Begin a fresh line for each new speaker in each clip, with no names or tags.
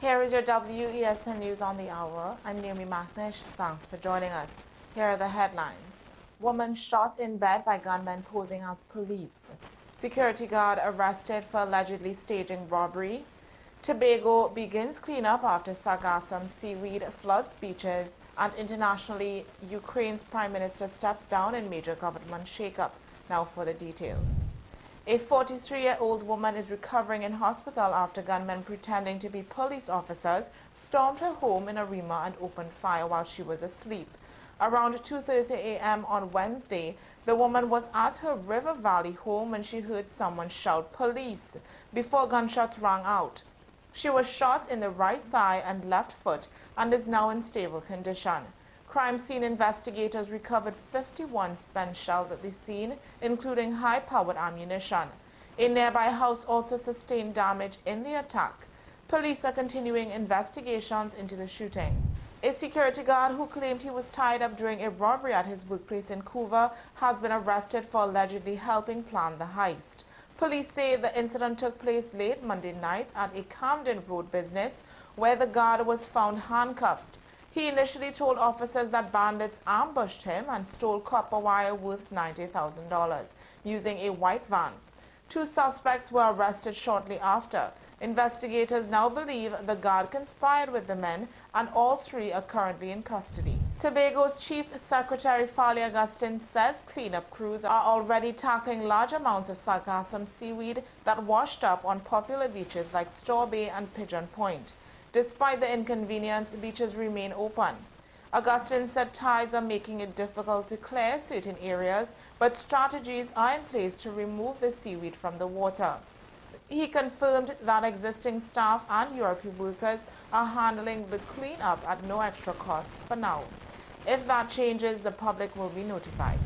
Here is your WESN News on the Hour. I'm Naomi McNish. Thanks for joining us. Here are the headlines. Woman shot in bed by gunmen posing as police. Security guard arrested for allegedly staging robbery. Tobago begins cleanup after sargassum seaweed floods beaches. And internationally, Ukraine's prime minister steps down in major government shakeup. Now for the details. A 43-year-old woman is recovering in hospital after gunmen pretending to be police officers stormed her home in Arima and opened fire while she was asleep. Around 2:30 a.m. on Wednesday, the woman was at her River Valley home when she heard someone shout "police" before gunshots rang out. She was shot in the right thigh and left foot and is now in stable condition. Crime scene investigators recovered 51 spent shells at the scene, including high-powered ammunition. A nearby house also sustained damage in the attack. Police are continuing investigations into the shooting. A security guard who claimed he was tied up during a robbery at his workplace in Couva has been arrested for allegedly helping plan the heist. Police say the incident took place late Monday night at a Camden Road business where the guard was found handcuffed. He initially told officers that bandits ambushed him and stole copper wire worth $90,000 using a white van. Two suspects were arrested shortly after. Investigators now believe the guard conspired with the men, and all three are currently in custody. Tobago's Chief Secretary Fali Augustin says cleanup crews are already tackling large amounts of sargassum seaweed that washed up on popular beaches like Store Bay and Pigeon Point. Despite the inconvenience, beaches remain open. Augustin said tides are making it difficult to clear certain areas, but strategies are in place to remove the seaweed from the water. He confirmed that existing staff and European workers are handling the cleanup at no extra cost for now. If that changes, the public will be notified.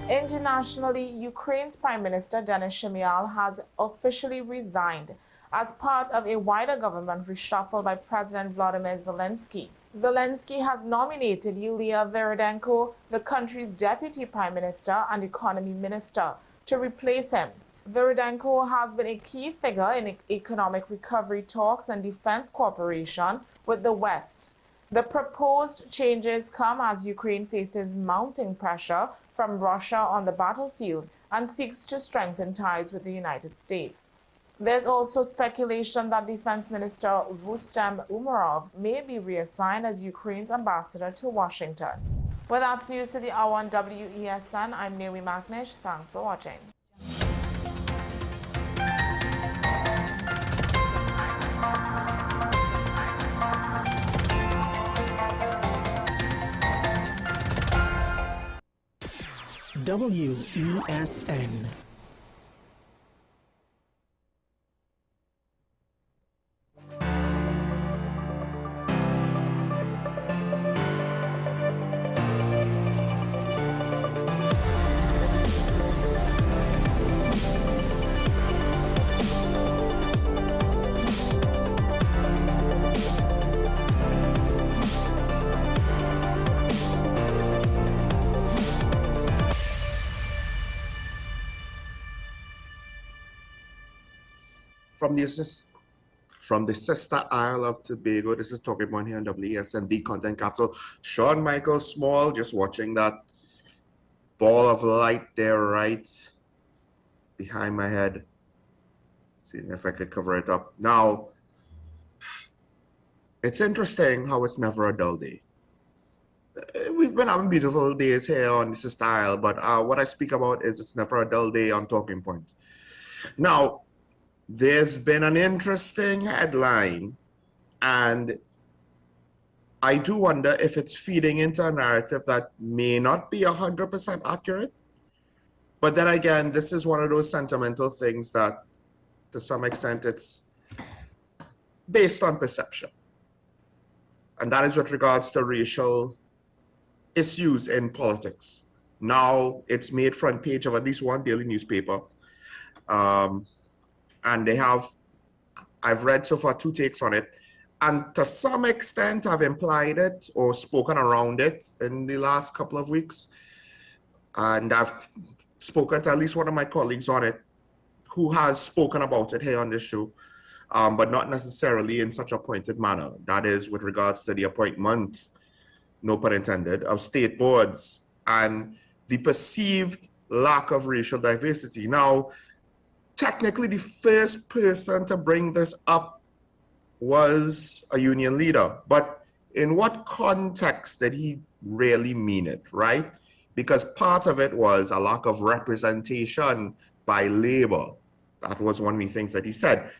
Internationally, Ukraine's Prime Minister Denis Shmyhal has officially resigned as part of a wider government reshuffle by President Volodymyr Zelensky. Zelensky has nominated Yulia Verydenko, the country's deputy prime minister and economy minister, to replace him. Verydenko has been a key figure in economic recovery talks and defense cooperation with the West. The proposed changes come as Ukraine faces mounting pressure from Russia on the battlefield and seeks to strengthen ties with the United States. There's also speculation that Defense Minister Rustem Umerov may be reassigned as Ukraine's ambassador to Washington. Well, that's news to the hour on WESN. I'm Naomi McNish. Thanks for watching.
WESN.
From the sister Isle of Tobago, this is Talking Point here on WESN, the content capital. Sean Michael Small, just watching that ball of light there right behind my head. Seeing if I could cover it up. Now, it's interesting how it's never a dull day. We've been having beautiful days here on the sister Isle, but what I speak about is it's never a dull day on Talking Point. Now, there's been an interesting headline, and I do wonder if it's feeding into a narrative that may not be 100% accurate. But then again, this is one of those sentimental things that, to some extent, it's based on perception. And that is with regards to racial issues in politics. Now, it's made front page of at least one daily newspaper. And I've read so far 2 takes on it. And to some extent, I've implied it or spoken around it in the last couple of weeks. And I've spoken to at least one of my colleagues on it, who has spoken about it here on this show, but not necessarily in such a pointed manner. That is with regards to the appointment, no pun intended, of state boards and the perceived lack of racial diversity. Now, technically, the first person to bring this up was a union leader, but in what context did he really mean it, right? Because part of it was a lack of representation by labor. That was one of the things that he said.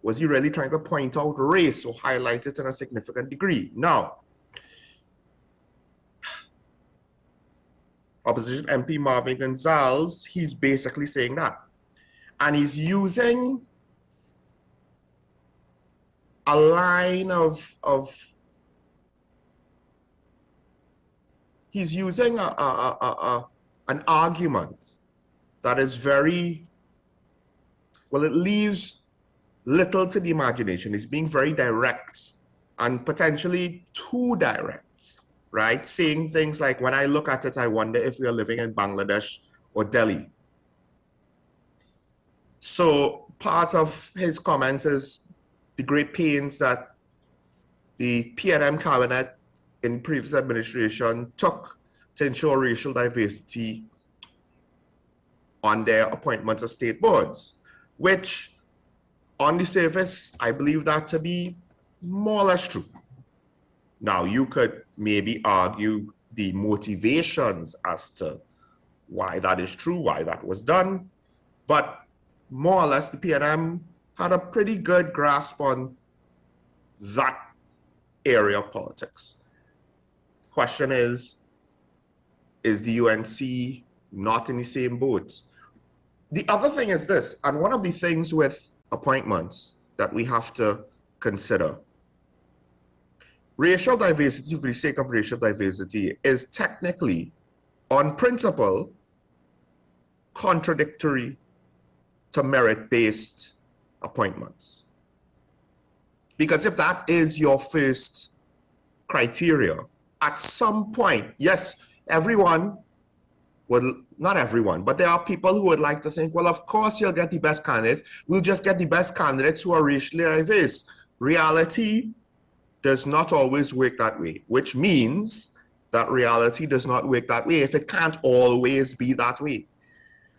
Was he really trying to point out race or highlight it in a significant degree? Now, opposition MP Marvin Gonzalez, he's basically saying that. And he's using a line he's using an argument that is very, well, it leaves little to the imagination. He's being very direct and potentially too direct, right? Saying things like, when I look at it, I wonder if we are living in Bangladesh or Delhi. So part of his comments is the great pains that the PNM cabinet in previous administration took to ensure racial diversity on their appointments of state boards, which on the surface, I believe that to be more or less true. Now, you could maybe argue the motivations as to why that is true, why that was done, but more or less the PNM had a pretty good grasp on that area of politics. Question is the UNC not in the same boat? The other thing is this, and one of the things with appointments that we have to consider, racial diversity for the sake of racial diversity is technically, on principle, contradictory to merit-based appointments. Because if that is your first criteria, at some point, yes, everyone would, not everyone, but there are people who would like to think, well, of course you'll get the best candidates. We'll just get the best candidates who are racially diverse. Reality does not always work that way, which means that reality does not work that way if it can't always be that way.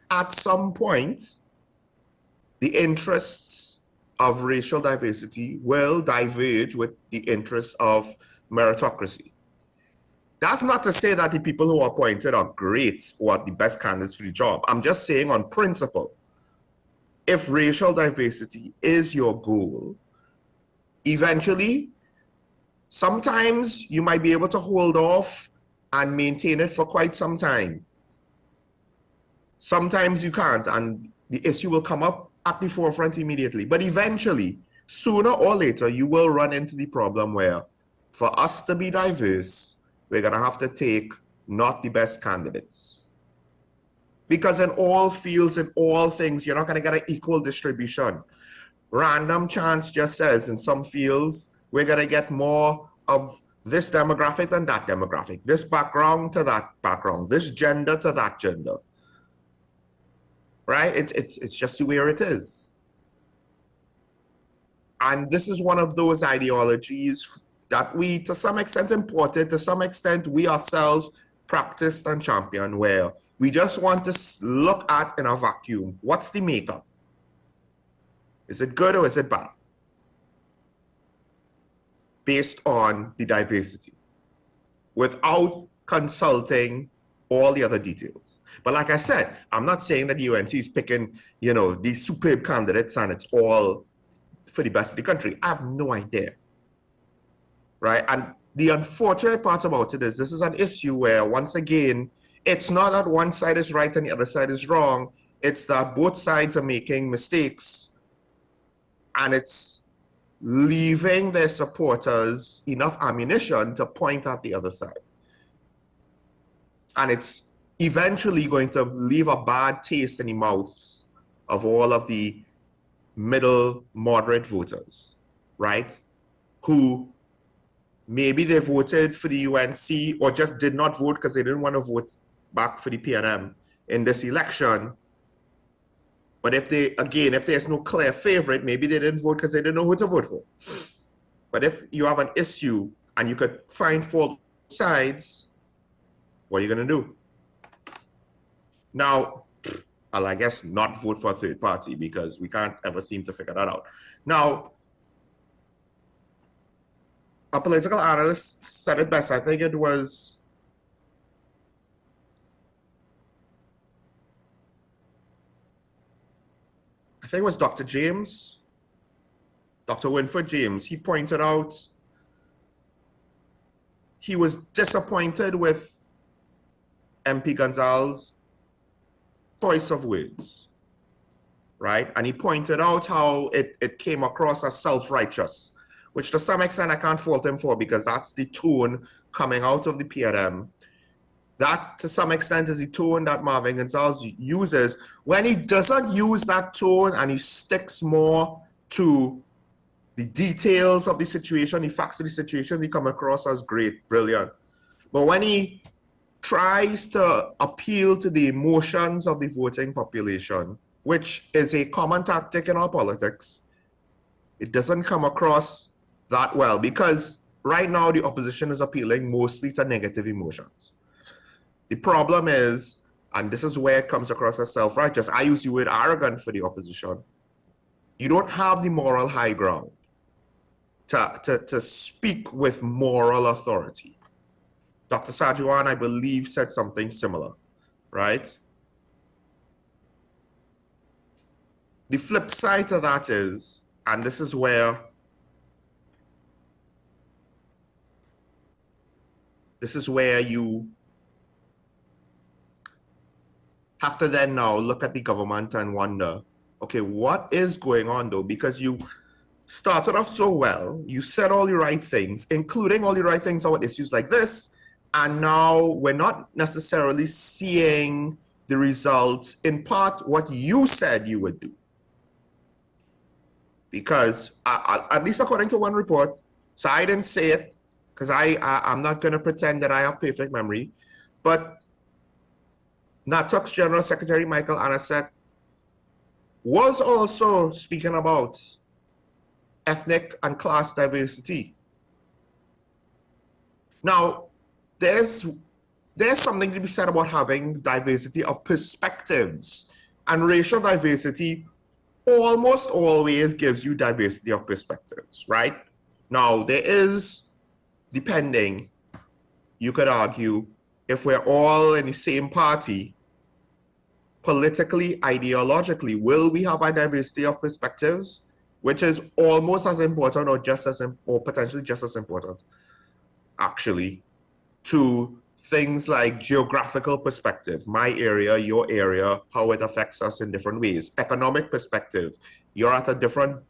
At some point, the interests of racial diversity will diverge with the interests of meritocracy. That's not to say that the people who are appointed are great or are the best candidates for the job. I'm just saying on principle, if racial diversity is your goal, eventually, sometimes you might be able to hold off and maintain it for quite some time. Sometimes you can't, and the issue will come up at the forefront immediately. But eventually, sooner or later, you will run into the problem where for us to be diverse, we're gonna have to take not the best candidates. Because in all fields, in all things, you're not gonna get an equal distribution. Random chance just says in some fields, we're gonna get more of this demographic than that demographic, this background to that background, this gender to that gender. Right? It's just where it is. And this is one of those ideologies that we, to some extent, imported, to some extent, we ourselves practiced and championed, where we just want to look at in a vacuum, what's the makeup? Is it good or is it bad? Based on the diversity, without consulting all the other details. But like I said, I'm not saying that the UNC is picking, you know, these superb candidates and it's all for the best of the country. I have no idea, right? And the unfortunate part about it is this is an issue where, once again, it's not that one side is right and the other side is wrong. It's that both sides are making mistakes and it's leaving their supporters enough ammunition to point at the other side. And it's eventually going to leave a bad taste in the mouths of all of the middle moderate voters, right? Who maybe they voted for the UNC or just did not vote because they didn't want to vote back for the PNM in this election. But if there's no clear favorite, maybe they didn't vote because they didn't know who to vote for. But if you have an issue and you could find four sides, what are you going to do? Now, I'll, I guess, not vote for a third party because we can't ever seem to figure that out. Now, a political analyst said it best. I think it was Dr. James, Dr. Winford James. He pointed out he was disappointed with MP Gonzalez's choice of words, right? And he pointed out how it came across as self-righteous, which to some extent I can't fault him for because that's the tone coming out of the PRM. That to some extent is the tone that Marvin Gonzalez uses. When he doesn't use that tone and he sticks more to the details of the situation, the facts of the situation, he come across as great, brilliant. But when he tries to appeal to the emotions of the voting population, which is a common tactic in our politics, it doesn't come across that well because right now the opposition is appealing mostly to negative emotions. The problem is, and this is where it comes across as self-righteous, I use the word arrogant for the opposition. You don't have the moral high ground to speak with moral authority. Dr. Sajuan, I believe, said something similar, right? The flip side to that is, and this is where you have to then now look at the government and wonder, okay, what is going on though? Because you started off so well, you said all the right things, including all the right things about issues like this, and now we're not necessarily seeing the results, in part what you said you would do. Because at least according to one report, so I didn't say it, because I'm not gonna pretend that I have perfect memory, but NATUC's General Secretary Michael Anaset was also speaking about ethnic and class diversity. Now, there's something to be said about having diversity of perspectives, and racial diversity almost always gives you diversity of perspectives, right? Now, there is, depending, you could argue, if we're all in the same party, politically, ideologically, will we have a diversity of perspectives, which is almost as important or just as, or potentially just as important, actually, to things like geographical perspective, my area, your area, how it affects us in different ways, economic perspective, you're at a different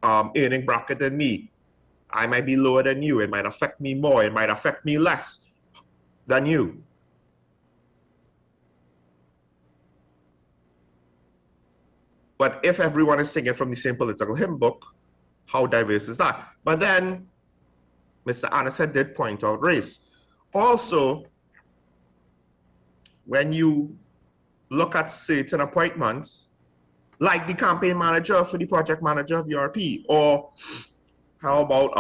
earning bracket than me, I might be lower than you, it might affect me more, it might affect me less than you. But if everyone is singing from the same political hymn book, how diverse is that? But then Mr. Anaset did point out race. Also, when you look at certain appointments, like the campaign manager for the project manager of URP, or how about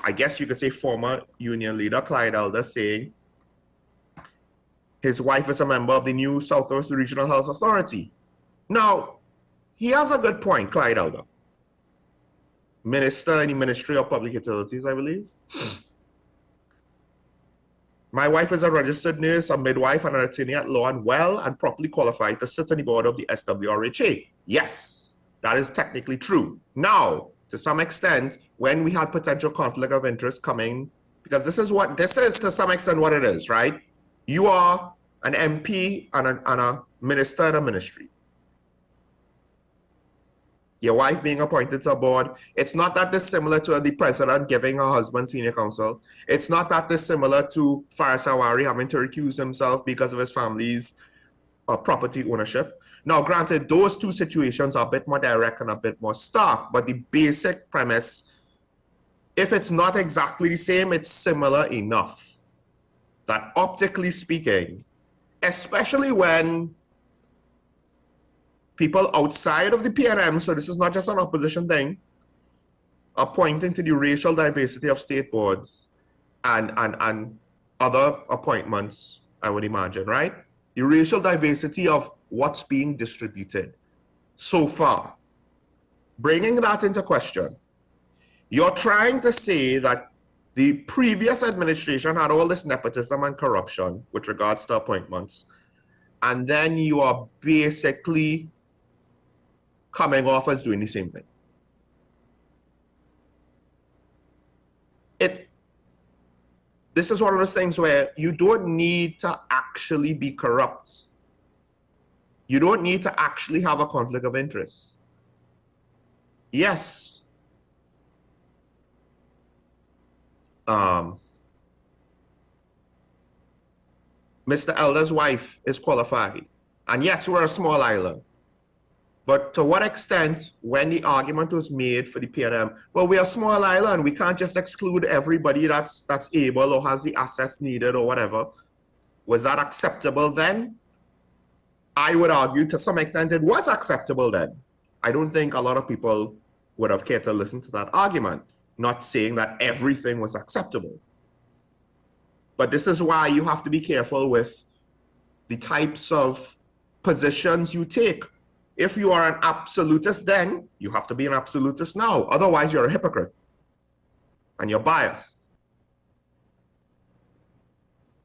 I guess you could say former union leader Clyde Elder saying his wife is a member of the new Southwest Regional Health Authority. Now, he has a good point, Clyde Elder. Minister in the Ministry of Public Utilities, I believe. My wife is a registered nurse, a midwife, and an attorney at law, and well and properly qualified to sit on the board of the SWRHA. Yes, that is technically true. Now, to some extent, when we had potential conflict of interest coming, because this is to some extent what it is, right? You are an MP and a minister in a ministry. Your wife being appointed to a board, it's not that dissimilar to the president giving her husband senior counsel. It's not that dissimilar to Faris Awari having to recuse himself because of his family's property ownership. Now, granted, those two situations are a bit more direct and a bit more stark, but the basic premise, if it's not exactly the same, it's similar enough that optically speaking, especially when people outside of the PNM, so this is not just an opposition thing, are pointing to the racial diversity of state boards and other appointments, I would imagine, right? The racial diversity of what's being distributed so far. Bringing that into question, you're trying to say that the previous administration had all this nepotism and corruption with regards to appointments, and then you are basically coming off as doing the same thing. This is one of those things where you don't need to actually be corrupt. You don't need to actually have a conflict of interest. Yes. Mr. Elder's wife is qualified. And yes, we're a small island. But to what extent, when the argument was made for the PNM, well, we're a small island, we can't just exclude everybody that's able or has the assets needed or whatever. Was that acceptable then? I would argue to some extent it was acceptable then. I don't think a lot of people would have cared to listen to that argument, not saying that everything was acceptable. But this is why you have to be careful with the types of positions you take. If you are an absolutist then, you have to be an absolutist now. Otherwise, you're a hypocrite and you're biased.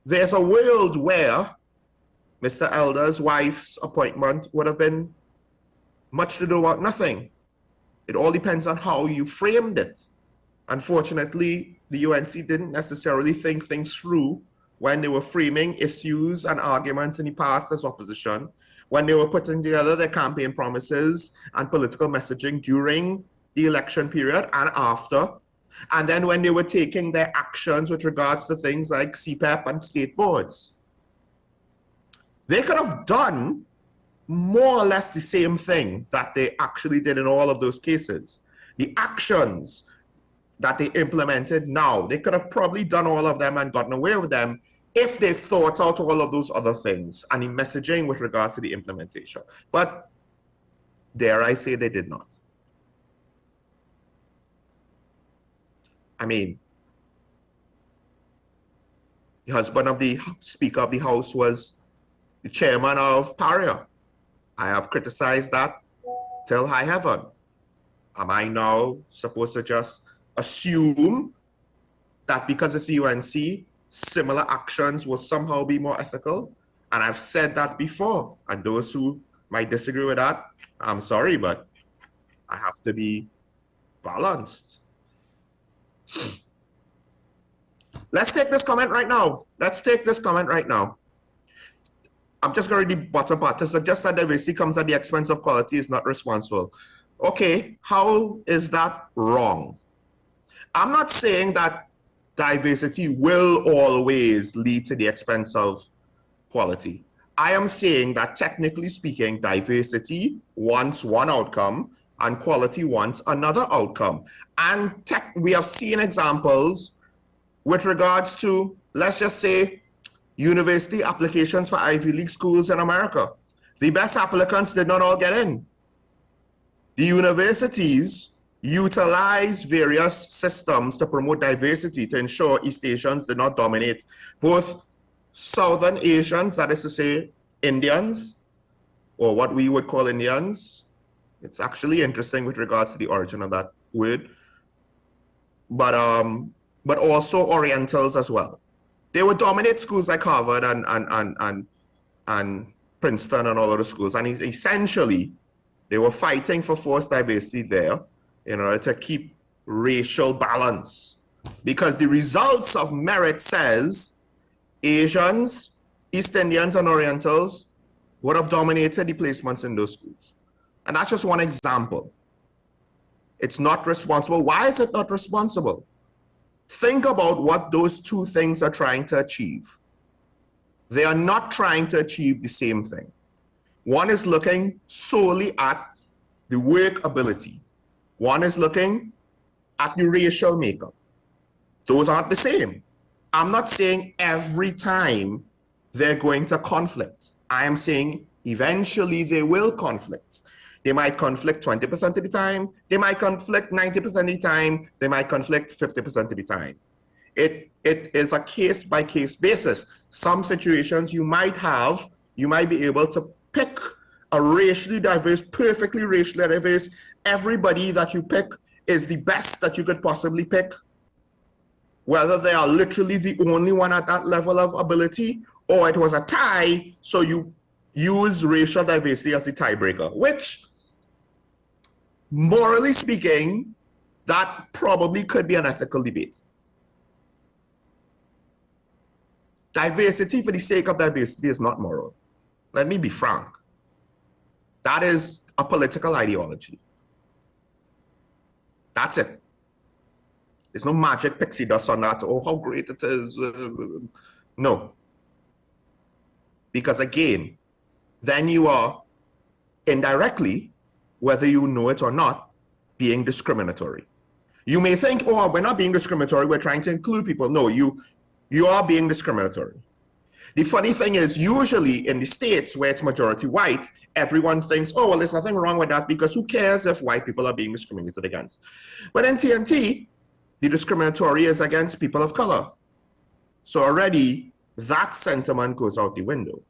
There's a world where Mr. Elder's wife's appointment would have been much to do about nothing. It all depends on how you framed it. Unfortunately, the UNC didn't necessarily think things through when they were framing issues and arguments in the past as opposition, when they were putting together their campaign promises and political messaging during the election period and after, and then when they were taking their actions with regards to things like CPEP and state boards. They could have done more or less the same thing that they actually did in all of those cases. The actions that they implemented now, they could have probably done all of them and gotten away with them if they thought out all of those other things and the messaging with regards to the implementation. But dare I say they did not. I mean, the husband of the Speaker of the House was the chairman of PARIA. I have criticized that till high heaven. Am I now supposed to just assume that because it's the UNC, similar actions will somehow be more ethical? And I've said that before. And those who might disagree with that, I'm sorry, but I have to be balanced. Let's take this comment right now. Let's take this comment right now. I'm just going to read the bottom part. To suggest that diversity comes at the expense of quality is not responsible. Okay, how is that wrong? I'm not saying that diversity will always lead to the expense of quality. I am saying that technically speaking, diversity wants one outcome and quality wants another outcome. And we have seen examples with regards to, let's just say, university applications for Ivy League schools in America. The best applicants did not all get in. The universities utilize various systems to promote diversity to ensure East Asians did not dominate both Southern Asians, that is to say, Indians, or what we would call Indians. It's actually interesting with regards to the origin of that word, but also Orientals as well. They would dominate schools like Harvard and Princeton and all of the schools, and essentially they were fighting for forced diversity there in order to keep racial balance, because the results of merit says Asians, East Indians, and Orientals would have dominated the placements in those schools. And that's just one example. It's not responsible. Why is it not responsible? Think about what those two things are trying to achieve. They are not trying to achieve the same thing. One is looking solely at the work ability. One is looking at the racial makeup. Those aren't the same. I'm not saying every time they're going to conflict. I am saying eventually they will conflict. They might conflict 20% of the time. They might conflict 90% of the time. They might conflict 50% of the time. It is a case-by-case basis. Some situations you might be able to pick a racially diverse, perfectly racially diverse. Everybody that you pick is the best that you could possibly pick. Whether they are literally the only one at that level of ability, or it was a tie, so you use racial diversity as the tiebreaker, which, morally speaking, that probably could be an ethical debate. Diversity for the sake of diversity is not moral. Let me be frank. That is a political ideology. That's it. There's no magic pixie dust on that. Oh, how great it is. No. Because again, then you are indirectly, whether you know it or not, being discriminatory. You may think, oh, we're not being discriminatory, we're trying to include people. No, you are being discriminatory. The funny thing is, usually in the states where it's majority white, everyone thinks, oh, well, there's nothing wrong with that because who cares if white people are being discriminated against? But in TNT, the discriminatory is against people of color. So already that sentiment goes out the window.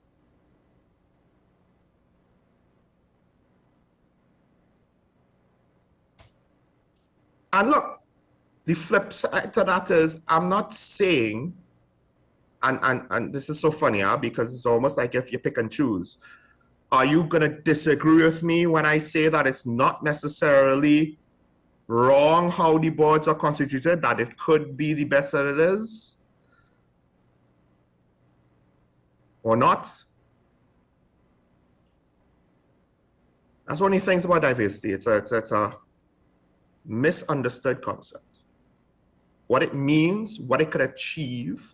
And look, the flip side to that is, I'm not saying, and this is so funny, because it's almost like if you pick and choose. Are you going to disagree with me when I say that it's not necessarily wrong how the boards are constituted, that it could be the best that it is? Or not? That's one of the things about diversity. It's a misunderstood concept. What it means, what it could achieve,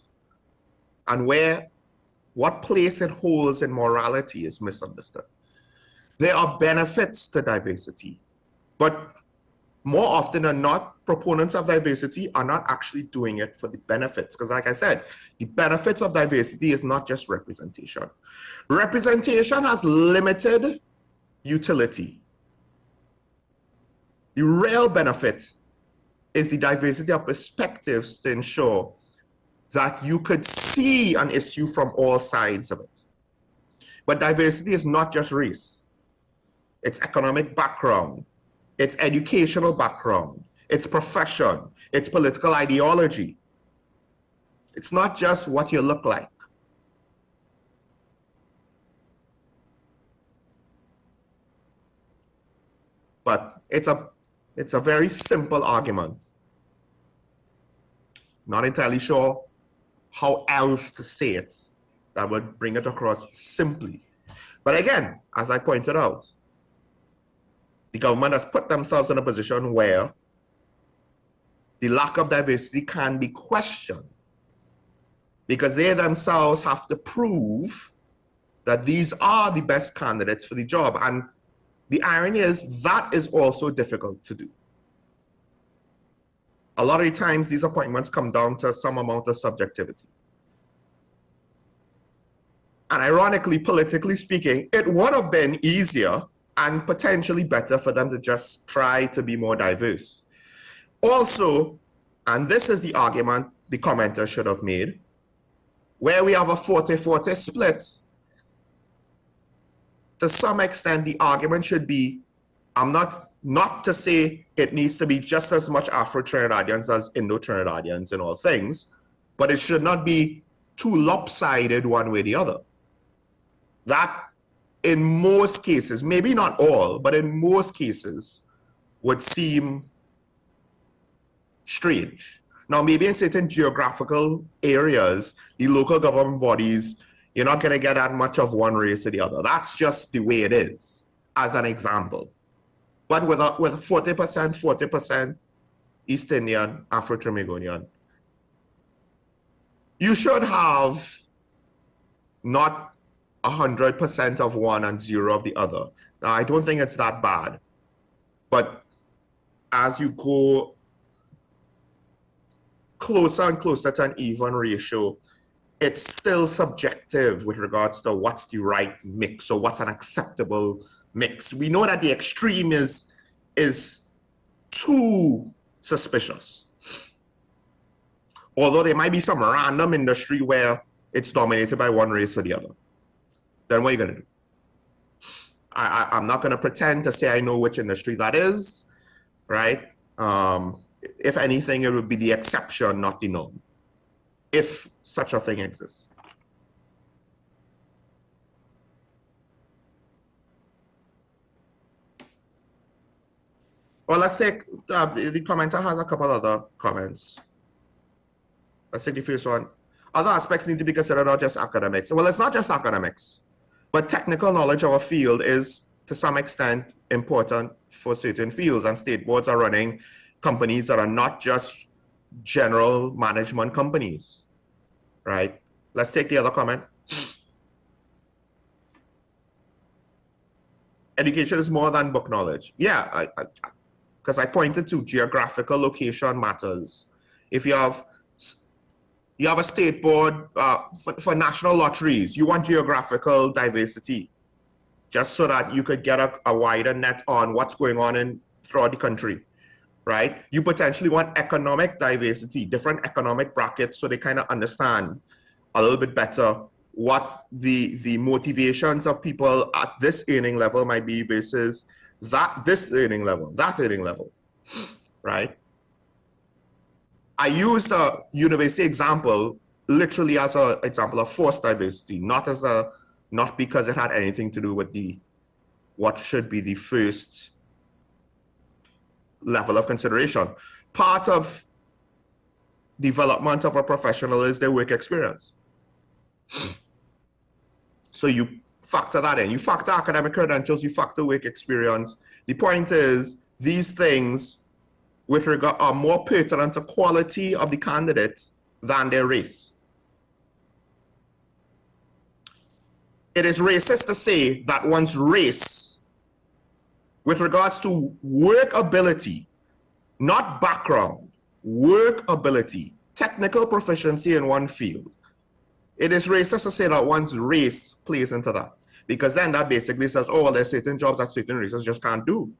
and what place it holds in morality is misunderstood. There are benefits to diversity, but more often than not, proponents of diversity are not actually doing it for the benefits. Because like I said, the benefits of diversity is not just representation. Representation has limited utility. The real benefit is the diversity of perspectives to ensure that you could see an issue from all sides of it. But diversity is not just race. It's economic background, it's educational background, it's profession, it's political ideology. It's not just what you look like. But it's a very simple argument. Not entirely sure how else to say it that would bring it across simply. But again, as I pointed out, the government has put themselves in a position where the lack of diversity can be questioned because they themselves have to prove that these are the best candidates for the job. And the irony is that is also difficult to do. A lot of the times these appointments come down to some amount of subjectivity. And ironically, politically speaking, it would have been easier and potentially better for them to just try to be more diverse. Also, and this is the argument the commenter should have made, where we have a 40-40 split, to some extent the argument should be, I'm not to say it needs to be just as much Afro-Trinidadians as Indo-Trinidadians in all things, but it should not be too lopsided one way or the other. That in most cases, maybe not all, but in most cases would seem strange. Now, maybe in certain geographical areas, the local government bodies, you're not going to get that much of one race or the other. That's just the way it is, as an example. But with 40% East Indian, Afro-Trimegonian, you should have not 100% of one and 0 of the other. Now, I don't think it's that bad. But as you go closer and closer to an even ratio, it's still subjective with regards to what's the right mix or what's an acceptable mix. We know that the extreme is too suspicious. Although there might be some random industry where it's dominated by one race or the other. Then what are you going to do? I'm not going to pretend to say I know which industry that is, right? If anything, it would be the exception, not the norm, if such a thing exists. Well, let's take, the commenter has a couple other comments. Let's take the first one. Other aspects need to be considered, not just academics. Well, it's not just academics, but technical knowledge of a field is, to some extent, important for certain fields, and state boards are running companies that are not just general management companies, right? Let's take the other comment. Education is more than book knowledge. Yeah, because I pointed to geographical location matters. If you have a state board for national lotteries, you want geographical diversity, just so that you could get a wider net on what's going on throughout the country, right? You potentially want economic diversity, different economic brackets, so they kind of understand a little bit better what the motivations of people at this earning level might be versus this earning level, that earning level, right? I used a university example literally as an example of forced diversity, not because it had anything to do with what should be the first level of consideration. Part of development of a professional is their work experience. So you factor that in. You factor academic credentials, you factor work experience. The point is, these things with regard are more pertinent to quality of the candidates than their race. It is racist to say that one's race, with regards to work ability, not background, work ability, technical proficiency in one field, it is racist to say that one's race plays into that. Because then that basically says, oh, well, there's certain jobs that certain races just can't do.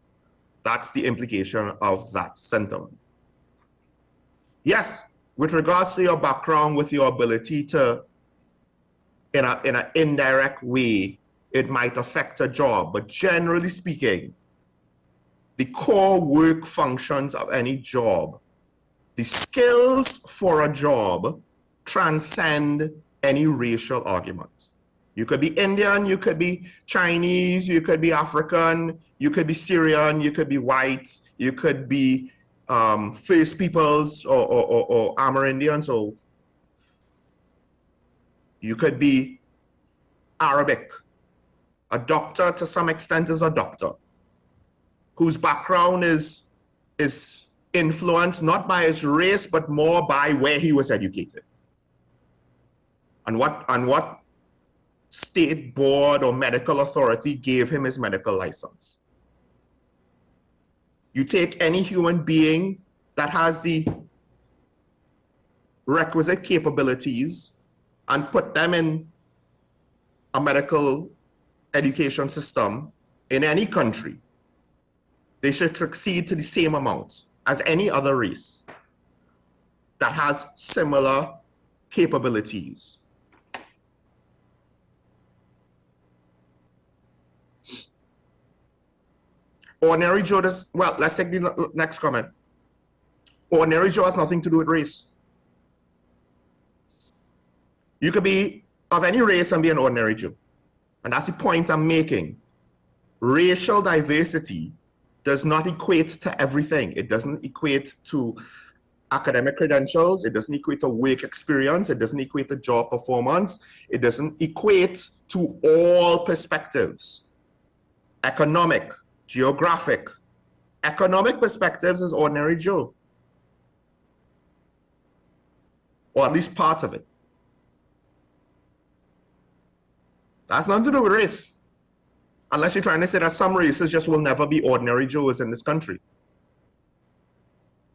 That's the implication of that sentiment. Yes, with regards to your background, with your ability to, in an indirect way, it might affect a job. But generally speaking, the core work functions of any job, the skills for a job transcend any racial argument. You could be Indian, you could be Chinese, you could be African, you could be Syrian, you could be white, you could be First Peoples or Amerindians, or you could be Arabic. A doctor, to some extent, is a doctor whose background is influenced not by his race, but more by where he was educated. And what state board or medical authority gave him his medical license. You take any human being that has the requisite capabilities and put them in a medical education system in any country, they should succeed to the same amount as any other race that has similar capabilities. Ordinary Joe does, well, let's take the next comment. Ordinary Joe has nothing to do with race. You could be of any race and be an ordinary Joe. And that's the point I'm making. Racial diversity does not equate to everything. It doesn't equate to academic credentials. It doesn't equate to work experience. It doesn't equate to job performance. It doesn't equate to all perspectives. Economic, geographic. Economic perspectives is ordinary Joe. Or at least part of it. That's nothing to do with race. Unless you're trying to say that some races just will never be ordinary Joes in this country.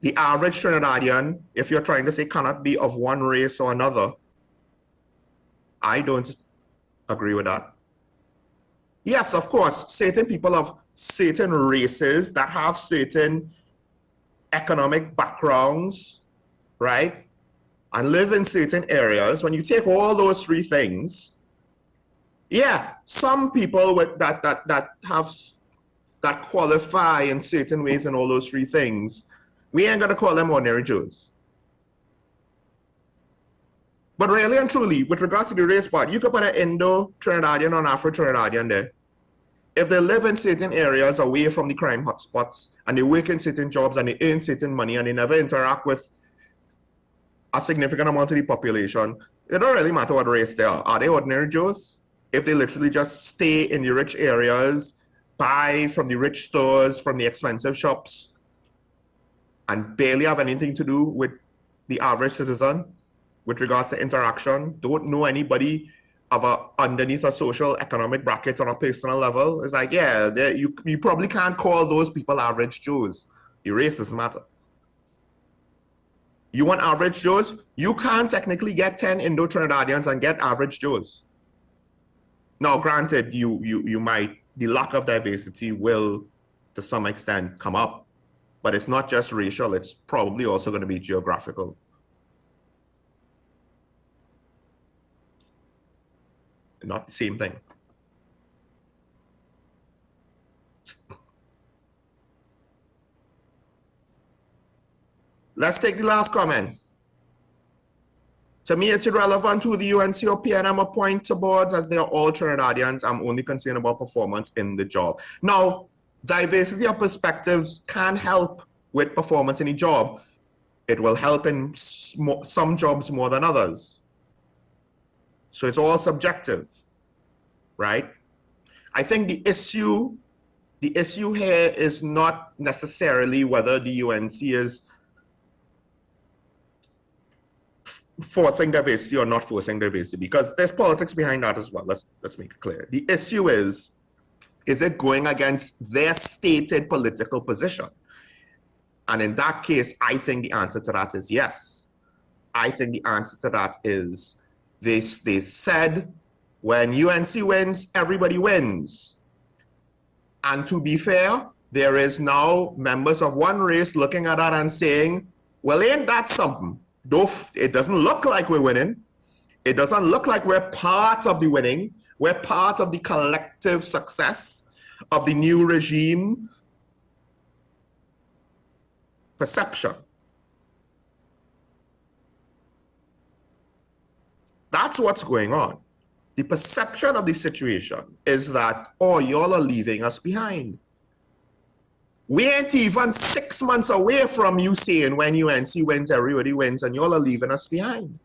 The average Trinidadian, if you're trying to say cannot be of one race or another, I don't agree with that. Yes, of course, certain people of certain races that have certain economic backgrounds, right, and live in certain areas, when you take all those three things, yeah, some people with that qualify in certain ways in all those three things, we ain't gonna call them ordinary Joes. But really and truly, with regards to the race part, you could put an Indo-Trinidadian or Afro-Trinidadian there. If they live in certain areas away from the crime hotspots and they work in certain jobs and they earn certain money and they never interact with a significant amount of the population, it don't really matter what race they are. Are they ordinary Joes? If they literally just stay in the rich areas, buy from the rich stores, from the expensive shops, and barely have anything to do with the average citizen with regards to interaction, don't know anybody underneath a social economic bracket on a personal level, it's like, yeah, you probably can't call those people average Joes. The race doesn't matter. You want average Joes? You can't technically get 10 Indo-Trinidadians and get average Joes. Now, granted, you might, the lack of diversity will, to some extent, come up, but it's not just racial, it's probably also going to be geographical. Not the same thing. Let's take the last comment. To me, it's irrelevant who the UNC or PNM appoint to boards, as they are all Trinidadians. I'm only concerned about performance in the job. Now, diversity of perspectives can help with performance in a job. It will help in some jobs more than others. So it's all subjective, right? I think the issue here is not necessarily whether the UNC is forcing diversity or not forcing diversity, because there's politics behind that as well. Let's make it clear. The issue is it going against their stated political position? And in that case, I think the answer to that is yes. I think the answer to that is they said when UNC wins, everybody wins. And to be fair, there is now members of one race looking at that and saying, well, ain't that something? Though it doesn't look like we're winning, it doesn't look like we're part of the winning, we're part of the collective success of the new regime perception. That's what's going on. The perception of the situation is that, oh, y'all are leaving us behind. We ain't even 6 months away from you saying when UNC wins, everybody wins, and y'all are leaving us behind.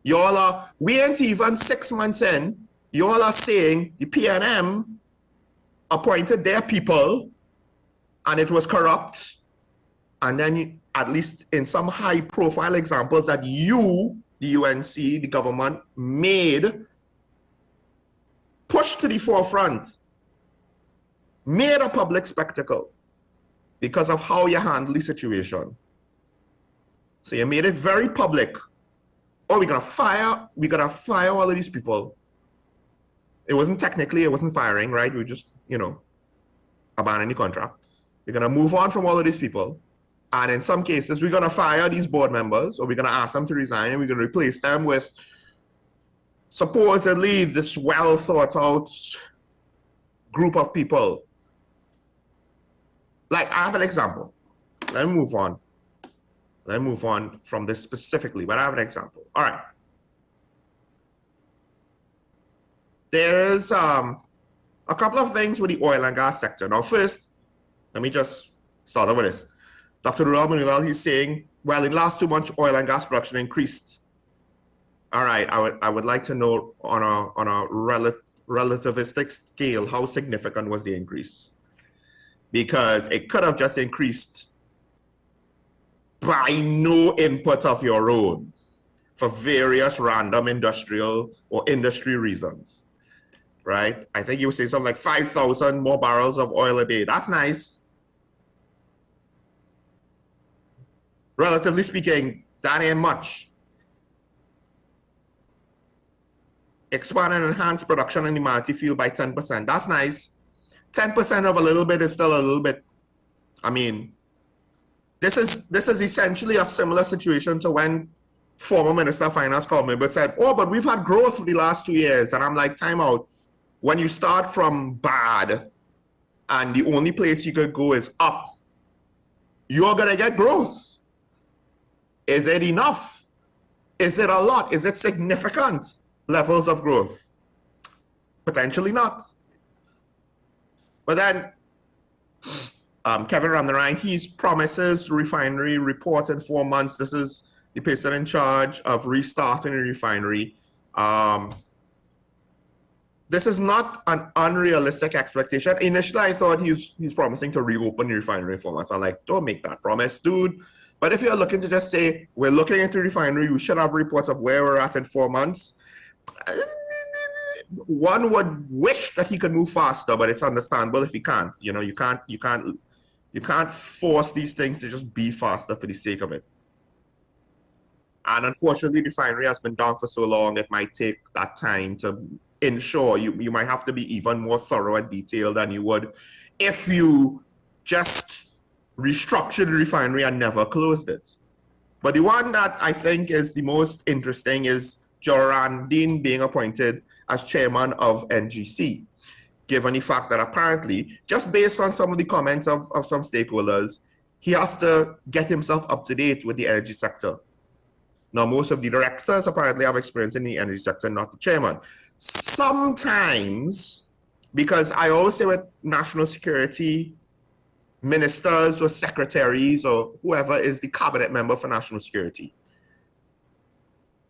We ain't even 6 months in, y'all are saying the PNM appointed their people and it was corrupt. And then at least in some high profile examples that you, the UNC, the government made, pushed to the forefront, made a public spectacle because of how you handle the situation. So you made it very public. Oh, we're gonna fire all of these people. It wasn't firing, right? We just, abandoning the contract. We're gonna move on from all of these people. And in some cases, we're gonna fire these board members, or we're gonna ask them to resign, and we're gonna replace them with supposedly this well thought out group of people. Like, I have an example. Let me move on. Let me move on from this specifically, but I have an example. All right. There is a couple of things with the oil and gas sector. Now, first, let me just start off with this. Dr. Rural Manuel, he's saying, well, in the last 2 months, oil and gas production increased. All right, I would like to know on a relativistic scale, how significant was the increase? Because it could have just increased by no input of your own for various random industrial or industry reasons, right? I think you were saying something like 5,000 more barrels of oil a day. That's nice. Relatively speaking, that ain't much. expand and enhance production in the Manatee field by 10%. That's nice. 10% of a little bit is still a little bit. I mean, this is essentially a similar situation to when former Minister of Finance called me but said, oh, but we've had growth for the last 2 years. And I'm like, time out. When you start from bad and the only place you could go is up, you're going to get growth. Is it enough? Is it a lot? Is it significant levels of growth? Potentially not. But then Kevin Ramnarine, he promises refinery report in 4 months. This is the person in charge of restarting the refinery. This is not an unrealistic expectation. Initially, I thought he's promising to reopen the refinery in 4 months. I'm like, don't make that promise, dude. But if you're looking to just say, we're looking into the refinery, we should have reports of where we're at in 4 months, one would wish that he could move faster, but it's understandable if he can't. You know, you can't force these things to just be faster for the sake of it. And unfortunately, the refinery has been down for so long, it might take that time to ensure. You might have to be even more thorough and detailed than you would if you just restructured the refinery and never closed it. But the one that I think is the most interesting is Jorandine being appointed as chairman of NGC, given the fact that apparently, just based on some of the comments of some stakeholders, he has to get himself up to date with the energy sector. Now, most of the directors apparently have experience in the energy sector, not the chairman. Sometimes, because I always say with national security ministers or secretaries or whoever is the cabinet member for national security,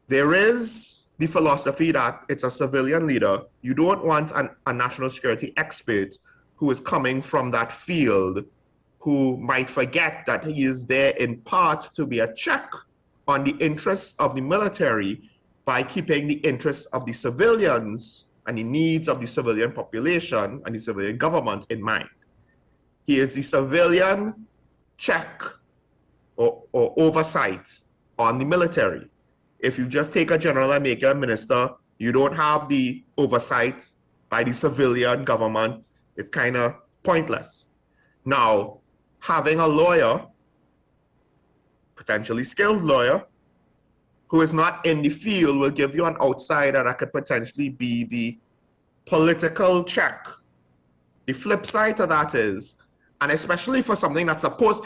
there is the philosophy that it's a civilian leader. You don't want a national security expert who is coming from that field, who might forget that he is there in part to be a check on the interests of the military by keeping the interests of the civilians and the needs of the civilian population and the civilian government in mind. He is the civilian check or oversight on the military. If you just take a general and make him a minister, you don't have the oversight by the civilian government. It's kind of pointless. Now, having a lawyer, potentially skilled lawyer, who is not in the field will give you an outsider that could potentially be the political check. The flip side to that is, and especially for something that's supposed,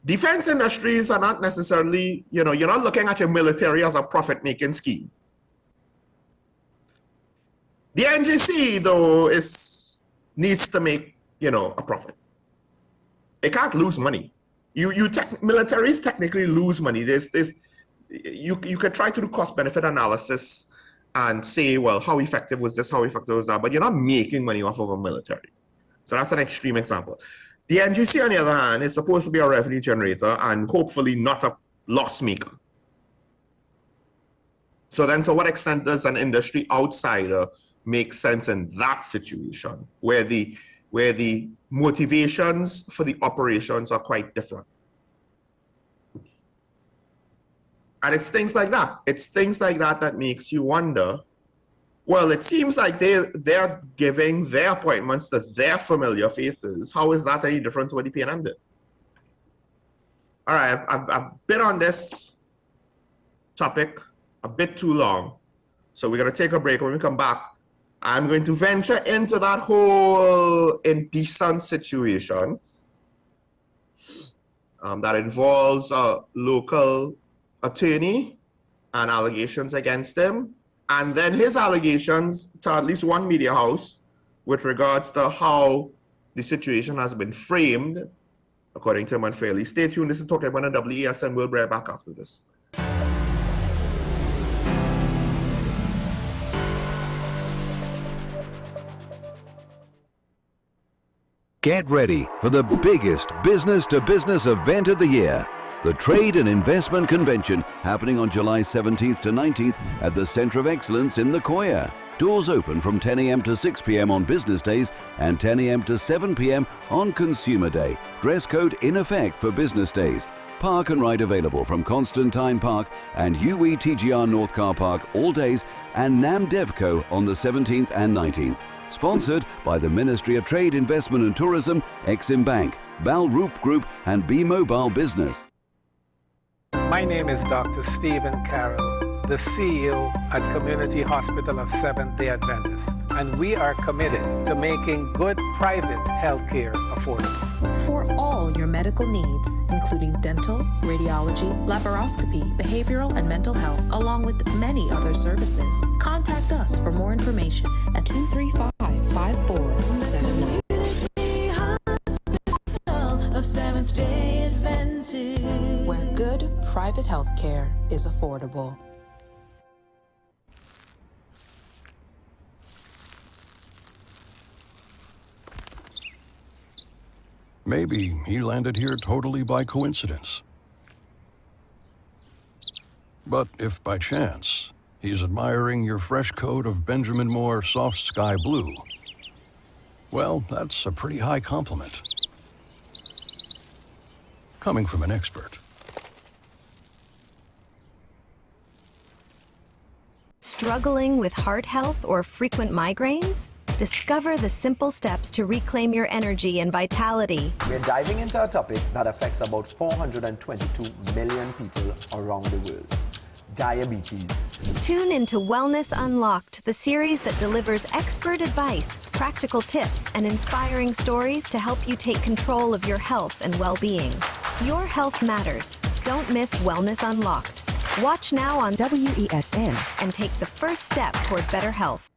defense industries are not necessarily, you know, you're not looking at your military as a profit-making scheme. The NGC, though, needs to make, you know, a profit. It can't lose money. Militaries technically lose money. You could try to do cost-benefit analysis and say, well, how effective was this, how effective was that, but you're not making money off of a military. So that's an extreme example. The NGC, on the other hand, is supposed to be a revenue generator and hopefully not a loss maker. So then to what extent does an industry outsider make sense in that situation where the motivations for the operations are quite different? And it's things like that. It's things like that that makes you wonder, well, it seems like they're giving their appointments to their familiar faces. How is that any different to what the PNM did? All right, I've been on this topic a bit too long. So we're going to take a break. When we come back, I'm going to venture into that whole indecent situation that involves a local attorney and allegations against him, and then his allegations to at least one media house with regards to how the situation has been framed, according to him, unfairly. Stay tuned. This is Talking About the WESN. We'll be right back after this.
Get ready for the biggest business-to-business event of the year. The Trade and Investment Convention, happening on July 17th to 19th at the Centre of Excellence in the Koya. Doors open from 10 a.m. to 6 p.m. on business days and 10 a.m. to 7 p.m. on consumer day. Dress code in effect for business days. Park and ride available from Constantine Park and UETGR North Car Park all days and NAM Devco on the 17th and 19th. Sponsored by the Ministry of Trade, Investment and Tourism, Exim Bank, Bal Roop Group and Bmobile Business.
My name is Dr. Stephen Carroll, the CEO at Community Hospital of Seventh-day Adventist, and we are committed to making good private healthcare affordable.
For all your medical needs, including dental, radiology, laparoscopy, behavioral and mental health, along with many other services, contact us for more information at 235-5479. Of Seventh-day Adventist, where good private health care is affordable.
Maybe he landed here totally by coincidence. But if by chance he's admiring your fresh coat of Benjamin Moore soft sky blue, well, that's a pretty high compliment. Coming from an expert.
Struggling with heart health or frequent migraines? Discover the simple steps to reclaim your energy and vitality.
We're diving into a topic that affects about 422 million people around the world: diabetes.
Tune into Wellness Unlocked, the series that delivers expert advice, practical tips, and inspiring stories to help you take control of your health and well-being. Your health matters. Don't miss Wellness Unlocked. Watch now on WESN and take the first step toward better health.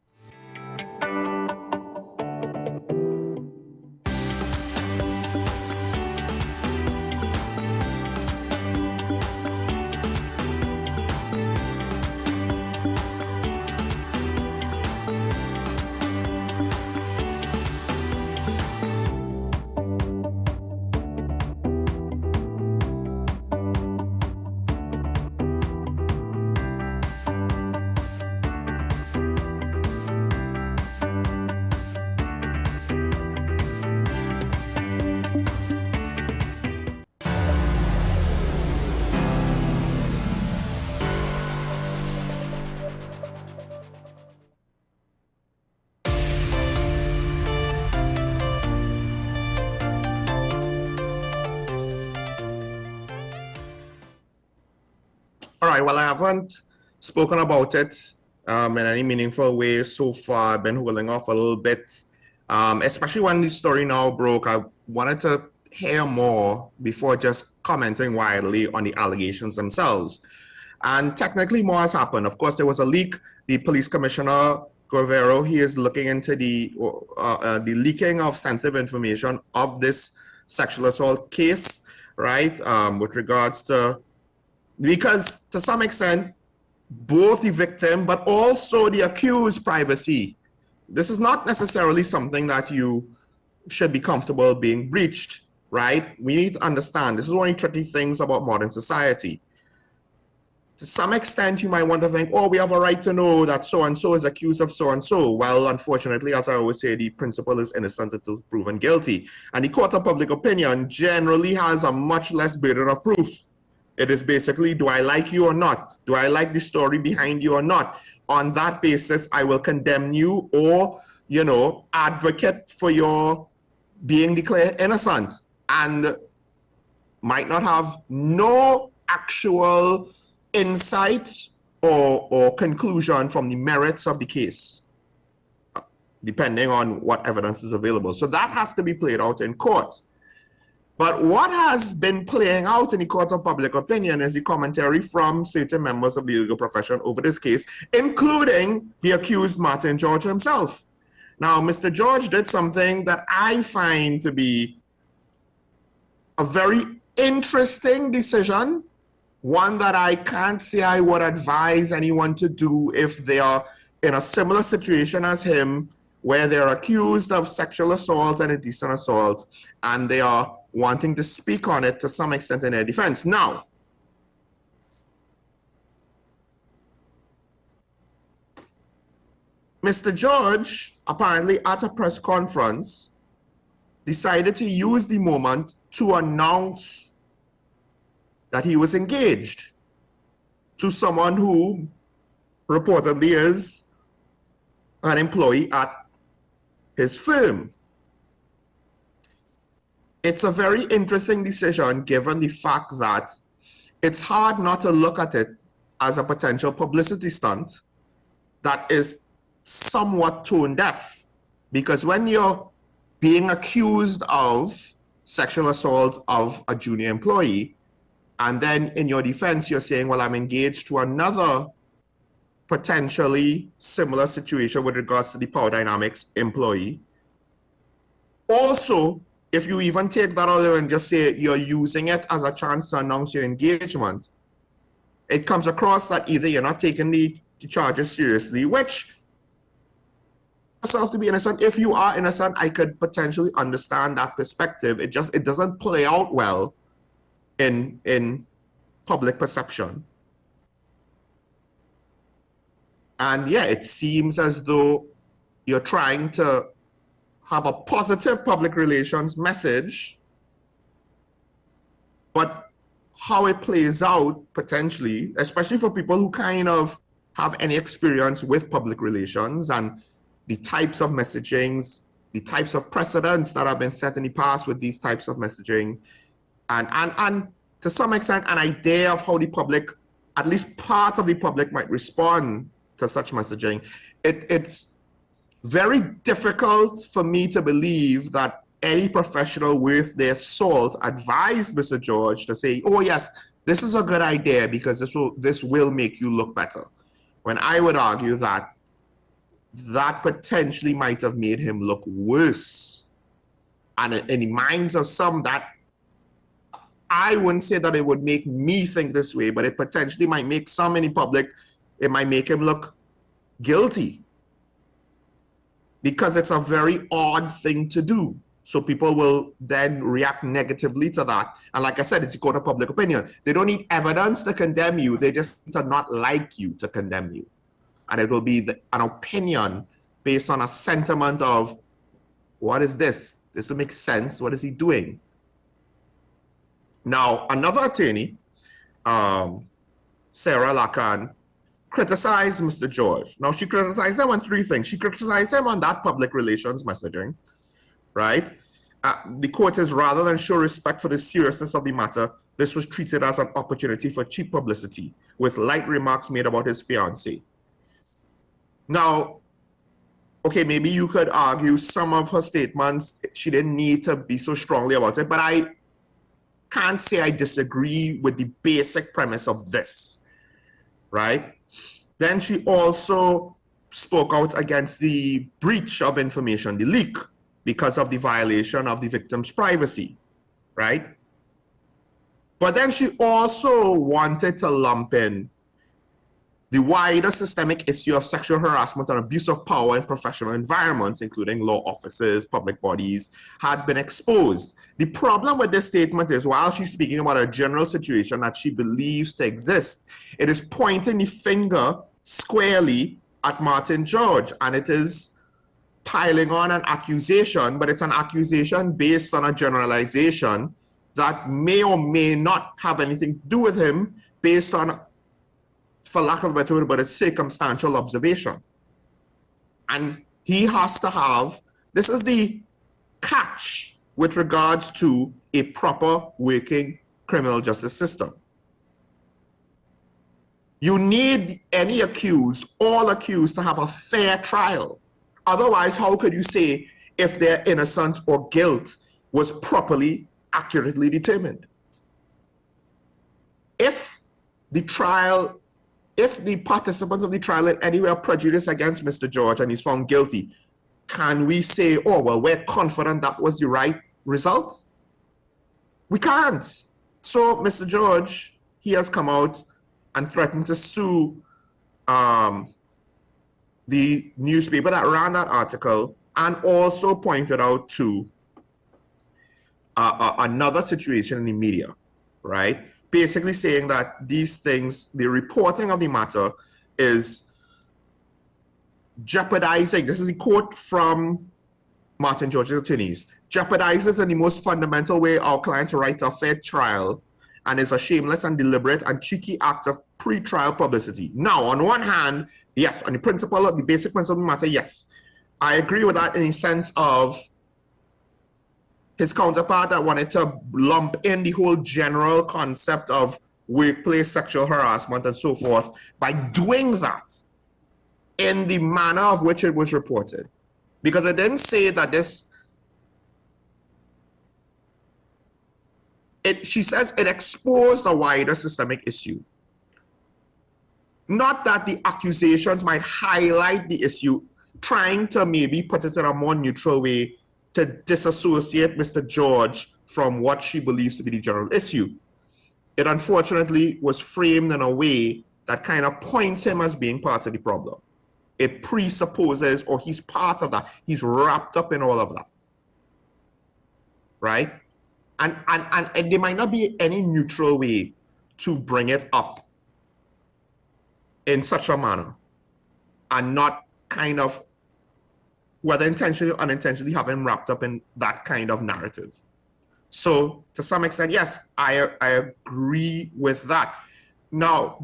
All right, well, I haven't spoken about it in any meaningful way so far. I've been holding off a little bit, especially when the story now broke. I wanted to hear more before just commenting widely on the allegations themselves. And technically more has happened. Of course, there was a leak. The police commissioner, Guerrero, he is looking into the leaking of sensitive information of this sexual assault case, right, with regards to, because to some extent, both the victim but also the accused privacy. This is not necessarily something that you should be comfortable being breached, right? We need to understand this is one of the tricky things about modern society. To some extent, you might want to think, oh, we have a right to know that so-and-so is accused of so-and-so. Well, unfortunately, as I always say, the principle is innocent until proven guilty. And the court of public opinion generally has a much less burden of proof. It is basically, do I like you or not? Do I like the story behind you or not? On that basis, I will condemn you or, you know, advocate for your being declared innocent, and might not have no actual insight or conclusion from the merits of the case, depending on what evidence is available. So that has to be played out in court. But what has been playing out in the court of public opinion is the commentary from certain members of the legal profession over this case, including the accused Martin George himself. Now, Mr. George did something that I find to be a very interesting decision, one that I can't say I would advise anyone to do if they are in a similar situation as him, where they're accused of sexual assault and indecent assault, and they are wanting to speak on it to some extent in their defense. Now, Mr. George, apparently at a press conference, decided to use the moment to announce that he was engaged to someone who reportedly is an employee at his firm. It's a very interesting decision given the fact that it's hard not to look at it as a potential publicity stunt that is somewhat tone deaf. Because when you're being accused of sexual assault of a junior employee, and then in your defense, you're saying, well, I'm engaged to another potentially similar situation with regards to the Power Dynamics employee. Also, if you even take that out and just say you're using it as a chance to announce your engagement, it comes across that either you're not taking the charges seriously, which yourself to be innocent. If you are innocent, I could potentially understand that perspective. It doesn't play out well in public perception. And yeah, it seems as though you're trying to have a positive public relations message, but how it plays out potentially, especially for people who kind of have any experience with public relations and the types of messagings, the types of precedents that have been set in the past with these types of messaging, and to some extent, an idea of how the public, at least part of the public, might respond to such messaging. It's very difficult for me to believe that any professional worth their salt advised Mr. George to say, oh yes, this is a good idea because this will make you look better. When I would argue that that potentially might have made him look worse. And in the minds of some, that I wouldn't say that it would make me think this way, but it potentially might make some in the public, it might make him look guilty. Because it's a very odd thing to do. So people will then react negatively to that. And like I said, it's a court of public opinion. They don't need evidence to condemn you. They just do not like you to condemn you. And it will be an opinion based on a sentiment of, what is this? This will make sense. What is he doing? Now, another attorney, Sarah Lacan, criticized Mr. George. Now, she criticized him on three things. She criticized him on that public relations messaging, right? The quote is, rather than show respect for the seriousness of the matter, this was treated as an opportunity for cheap publicity, with light remarks made about his fiancée. Now, okay, maybe you could argue some of her statements, she didn't need to be so strongly about it, but I can't say I disagree with the basic premise of this, right? Then she also spoke out against the breach of information, the leak, because of the violation of the victim's privacy, right? But then she also wanted to lump in the wider systemic issue of sexual harassment and abuse of power in professional environments, including law offices, public bodies, had been exposed. The problem with this statement is, while she's speaking about a general situation that she believes to exist, it is pointing the finger squarely at Martin George, and it is piling on an accusation, but it's an accusation based on a generalization that may or may not have anything to do with him, based on, for lack of a better word, but it's circumstantial observation. And he has to have, this is the catch with regards to a proper working criminal justice system. You need any accused, all accused, to have a fair trial. Otherwise, how could you say if their innocence or guilt was properly, accurately determined? If the participants of the trial in any way are prejudiced against Mr. George and he's found guilty, can we say, oh, well, we're confident that was the right result? We can't. So Mr. George, he has come out and threatened to sue the newspaper that ran that article, and also pointed out to another situation in the media, right? Basically saying that these things, the reporting of the matter is jeopardizing, this is a quote from Martin George's attorneys, jeopardizes in the most fundamental way our client's right to a fair trial and is a shameless and deliberate and cheeky act of pre-trial publicity. Now, on one hand, yes, on the principle, the basic principle of the matter, yes. I agree with that in the sense of his counterpart that wanted to lump in the whole general concept of workplace sexual harassment and so forth by doing that in the manner of which it was reported. Because it didn't say that she says it exposed a wider systemic issue. Not that the accusations might highlight the issue, trying to maybe put it in a more neutral way to disassociate Mr. George from what she believes to be the general issue. It unfortunately was framed in a way that kind of points him as being part of the problem. It presupposes, or he's part of that. He's wrapped up in all of that, right? And there might not be any neutral way to bring it up in such a manner and not kind of, whether intentionally or unintentionally, have him wrapped up in that kind of narrative. So to some extent, yes, I agree with that. Now,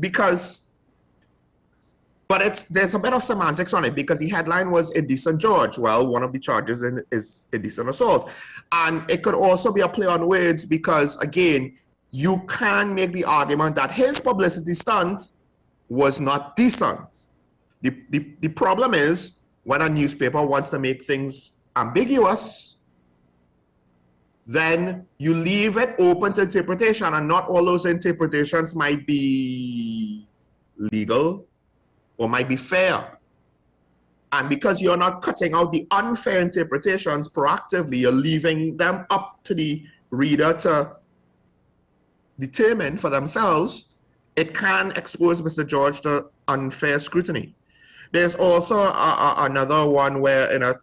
but there's a bit of semantics on it, because the headline was Indecent George. Well, one of the charges is indecent assault. And it could also be a play on words, because again, you can make the argument that his publicity stunt was not decent. The problem is, when a newspaper wants to make things ambiguous, then you leave it open to interpretation, and not all those interpretations might be legal or might be fair. And because you're not cutting out the unfair interpretations proactively, you're leaving them up to the reader to determine for themselves, it can expose Mr. George to unfair scrutiny. There's also another one where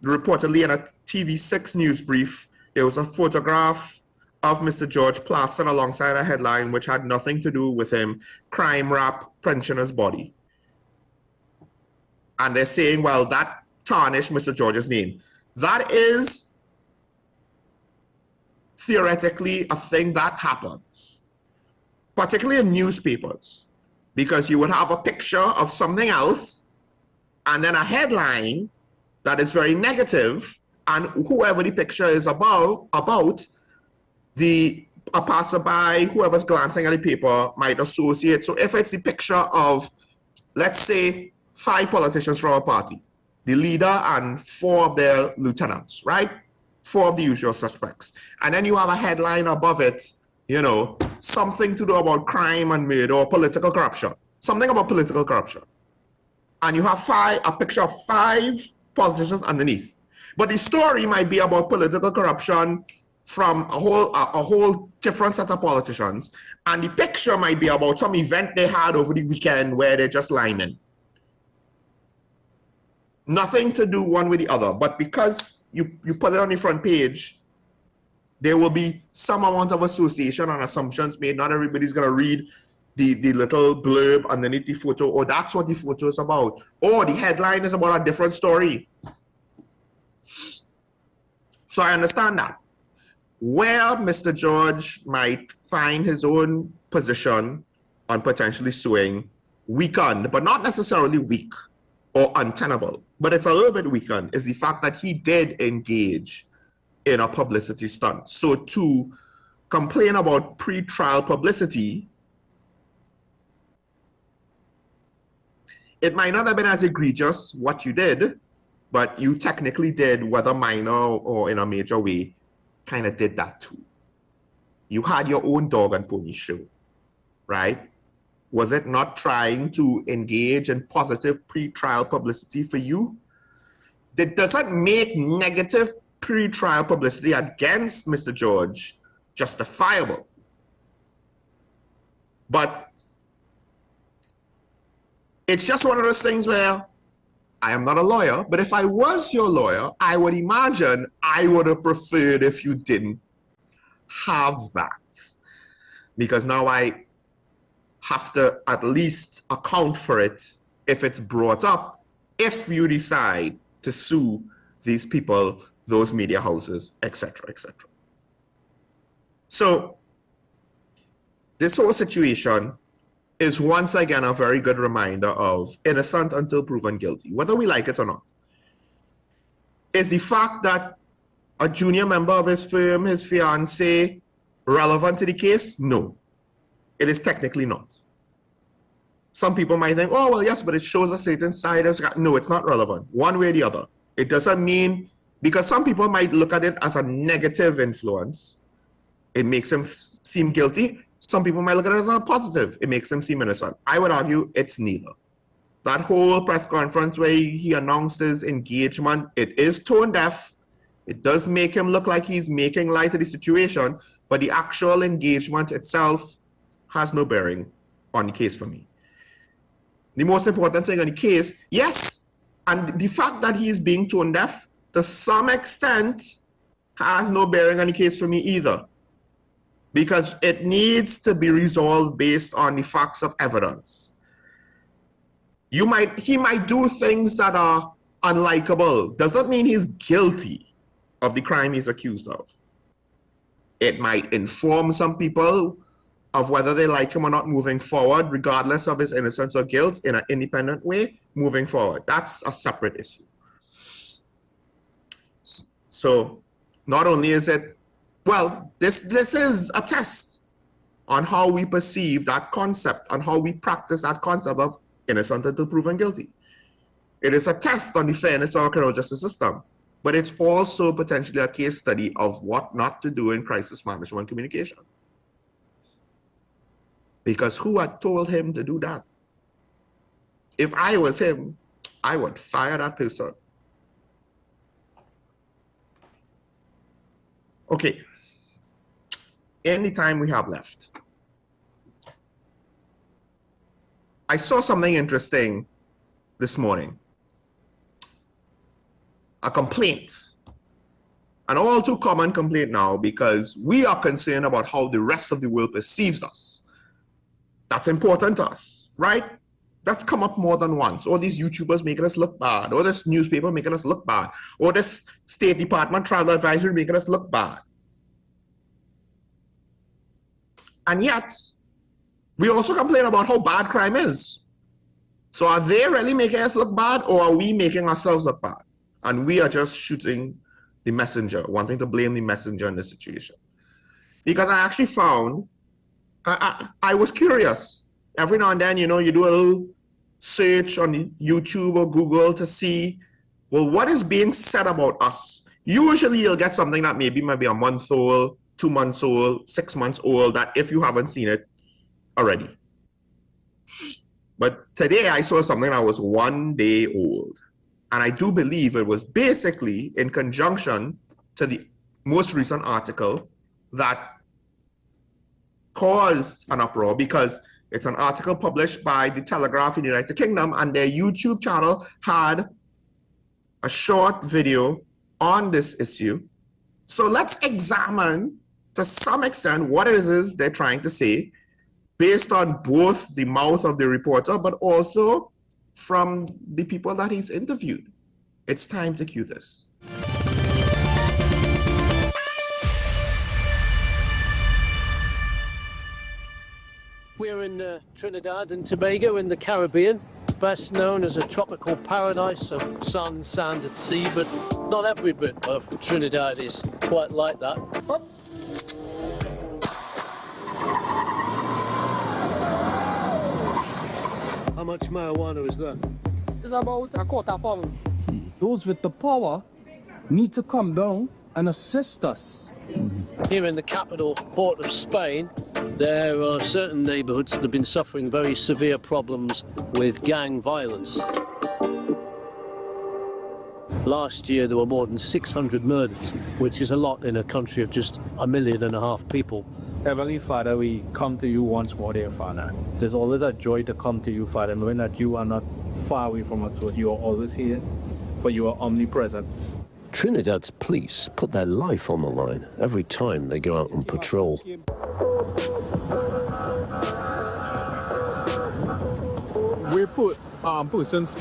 reportedly in a TV6 news brief, there was a photograph of Mr. George plastered alongside a headline which had nothing to do with him, crime rap pensioner's body. And they're saying, well, that tarnished Mr. George's name. That is theoretically a thing that happens, particularly in newspapers, because you would have a picture of something else and then a headline that is very negative, and whoever the picture is about, a passerby, whoever's glancing at the paper might associate. So if it's the picture of, let's say, 5 politicians from a party, the leader and 4 of their lieutenants, right? 4 of the usual suspects. And then you have a headline above it, you know, something to do about crime and murder or political corruption. Something about political corruption. And you have a picture of 5 politicians underneath. But the story might be about political corruption from a whole different set of politicians. And the picture might be about some event they had over the weekend where they're just liming. Nothing to do one with the other. But because you put it on the front page, there will be some amount of association and assumptions made. Not everybody's going to read the little blurb underneath the photo, or that's what the photo is about. Or the headline is about a different story. So I understand that. Where Mr. George might find his own position on potentially suing weakened, but not necessarily weak or untenable, but it's a little bit weakened, is the fact that he did engage in a publicity stunt. So to complain about pre-trial publicity, it might not have been as egregious what you did, but you technically did, whether minor or in a major way, kind of did that too. You had your own dog and pony show, right? Was it not trying to engage in positive pre-trial publicity for you? Does that make negative pre-trial publicity against Mr. George justifiable? But it's just one of those things where I am not a lawyer, but if I was your lawyer, I would imagine I would have preferred if you didn't have that. Because now I have to at least account for it if it's brought up, if you decide to sue these people, those media houses, etc., etc. So this whole situation is once again a very good reminder of innocent until proven guilty, whether we like it or not. Is the fact that a junior member of his firm, his fiancé, relevant to the case? No, it is technically not. Some people might think, oh, well, yes, but it shows a certain side of it. No, it's not relevant, one way or the other. It doesn't mean, because some people might look at it as a negative influence, it makes him seem guilty. Some people might look at it as a positive, it makes him seem innocent. I would argue it's neither. That whole press conference where he announced his engagement, it is tone deaf. It does make him look like he's making light of the situation, but the actual engagement itself has no bearing on the case for me. The most important thing on the case, yes, and the fact that he is being tone deaf to some extent has no bearing on the case for me either, because it needs to be resolved based on the facts of evidence. He might do things that are unlikable. Doesn't mean he's guilty of the crime he's accused of. It might inform some people of whether they like him or not moving forward, regardless of his innocence or guilt, in an independent way moving forward. That's a separate issue. So not only is it, well, this is a test on how we perceive that concept, on how we practice that concept of innocent until proven guilty. It is a test on the fairness of our criminal justice system, but it's also potentially a case study of what not to do in crisis management communication. Because who had told him to do that? If I was him, I would fire that person. Okay, any time we have left, I saw something interesting this morning. A complaint, an all too common complaint now, because we are concerned about how the rest of the world perceives us. That's important to us, right? That's come up more than once. Or these YouTubers making us look bad, or this newspaper making us look bad, or this State Department travel advisory making us look bad. And yet, we also complain about how bad crime is. So are they really making us look bad, or are we making ourselves look bad? And we are just shooting the messenger, wanting to blame the messenger in this situation. Because I actually found, I was curious. Every now and then, you do a little search on YouTube or Google to see, well, what is being said about us? Usually you'll get something that maybe might be a month old, 2 months old, 6 months old, that if you haven't seen it already. But today I saw something that was 1 day old. And I do believe it was basically in conjunction to the most recent article that caused an uproar, because it's an article published by The Telegraph in the United Kingdom, and their YouTube channel had a short video on this issue. So let's examine to some extent what it is they're trying to say, based on both the mouth of the reporter, but also from the people that he's interviewed. It's time to cue this.
We're in Trinidad and Tobago in the Caribbean, best known as a tropical paradise of sun, sand and sea, but not every bit of Trinidad is quite like that. How much marijuana is that?
It's about a quarter pound. Those with the power need to come down and assist us.
Here in the capital port of Spain, there are certain neighbourhoods that have been suffering very severe problems with gang violence. Last year there were more than 600 murders, which is a lot in a country of just 1.5 million people.
Heavenly Father, we come to you once more, dear Father. There's always a joy to come to you, Father, knowing that you are not far away from us, but you are always here, for you are omnipresent.
Trinidad's police put their life on the line every time they go out on patrol.
We put persons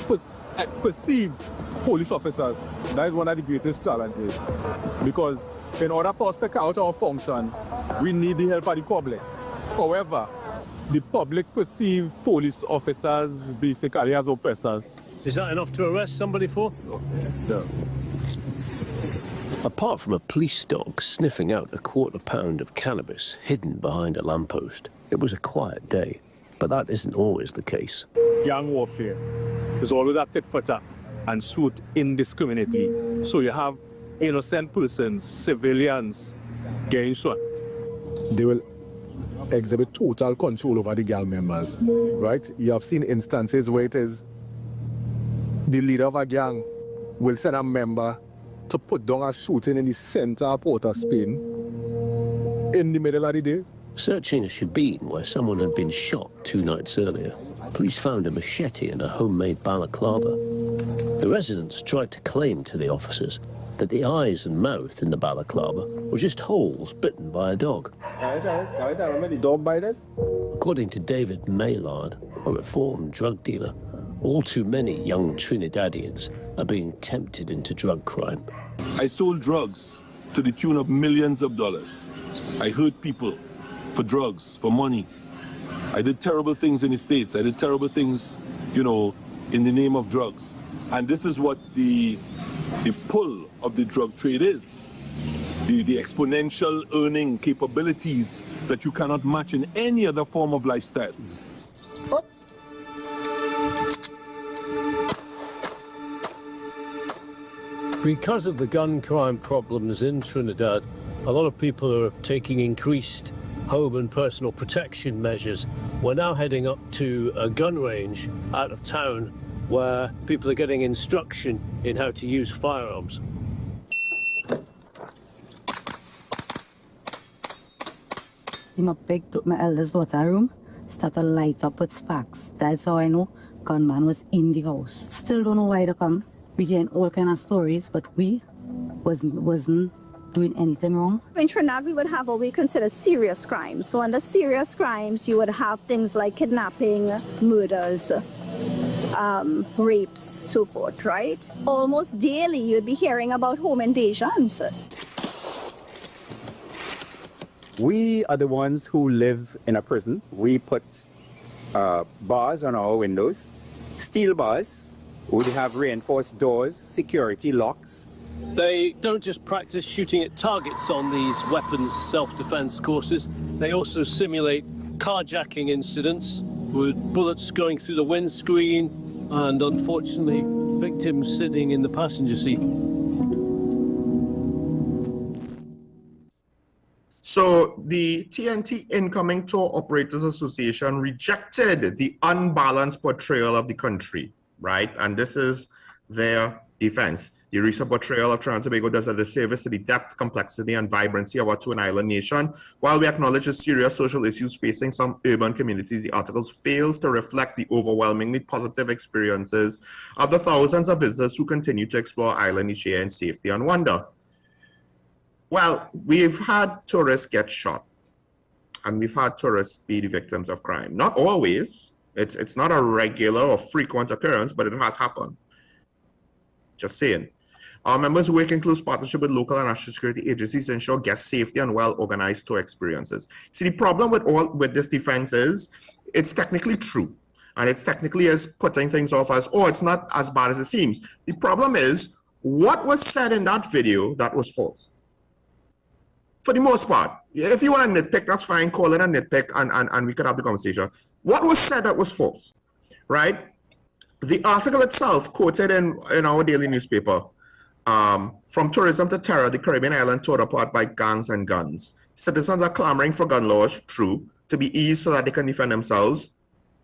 perceive police officers. That is one of the greatest challenges, because in order for us to carry out our function, we need the help of the public.
However, the public perceive police officers basically as oppressors.
Is that enough to arrest somebody for?
No.
Apart from a police dog sniffing out a quarter pound of cannabis hidden behind a lamppost, it was a quiet day. But that isn't always the case.
Gang warfare is always a tit for tat and shoot indiscriminately. So you have innocent persons, civilians, getting shot.
They will exhibit total control over the gang members, right? You have seen instances where it is the leader of a gang will send a member to put down a shooting in the center of Port of Spain in the middle of the day.
Searching a shebeen where someone had been shot 2 nights earlier, police found a machete and a homemade balaclava. The residents tried to claim to the officers that the eyes and mouth in the balaclava were just holes bitten by a dog.
The dog biters?
According to David Maylard, a reformed drug dealer, all too many young Trinidadians are being tempted into drug crime.
I sold drugs to the tune of millions of dollars. I hurt people for drugs, for money. I did terrible things in the States. I did terrible things, you know, in the name of drugs. And this is what the pull of the drug trade is. The exponential earning capabilities that you cannot match in any other form of lifestyle.
Because of the gun crime problems in Trinidad, a lot of people are taking increased home and personal protection measures. We're now heading up to a gun range out of town where people are getting instruction in how to use firearms.
I picked up my eldest daughter's room, started light up with sparks. That's how I know gunman was in the house. Still don't know why they come. We hearing all kind of stories, but we wasn't doing anything wrong.
In Trinidad, we would have what we consider serious crimes. So under serious crimes, you would have things like kidnapping, murders, rapes, so forth, right? Almost daily, you'd be hearing about home invasions.
We are the ones who live in a prison. We put bars on our windows, steel bars. We have reinforced doors, security locks.
They don't just practice shooting at targets on these weapons self-defense courses. They also simulate carjacking incidents with bullets going through the windscreen and, unfortunately, victims sitting in the passenger seat.
So the TNT Incoming Tour Operators Association rejected the unbalanced portrayal of the country, right? And this is their defense. The recent portrayal of Trinidad and Tobago does a disservice to the depth, complexity, and vibrancy of our twin-island nation. While we acknowledge the serious social issues facing some urban communities, the articles fails to reflect the overwhelmingly positive experiences of the thousands of visitors who continue to explore island each year in safety and wonder. Well, we've had tourists get shot, and we've had tourists be the victims of crime. Not always. It's not a regular or frequent occurrence, but it has happened. Just saying. Our members work in close partnership with local and national security agencies to ensure guest safety and well-organized tour experiences. See, the problem with this defense is it's technically true, and it's technically as putting things off as, oh, it's not as bad as it seems. The problem is what was said in that video that was false. For the most part, if you want to nitpick, that's fine. Call it a nitpick, and we could have the conversation. What was said that was false, right? The article itself quoted in our daily newspaper, from tourism to terror, the Caribbean island torn apart by gangs and guns. Citizens are clamoring for gun laws, true. To be eased so that they can defend themselves,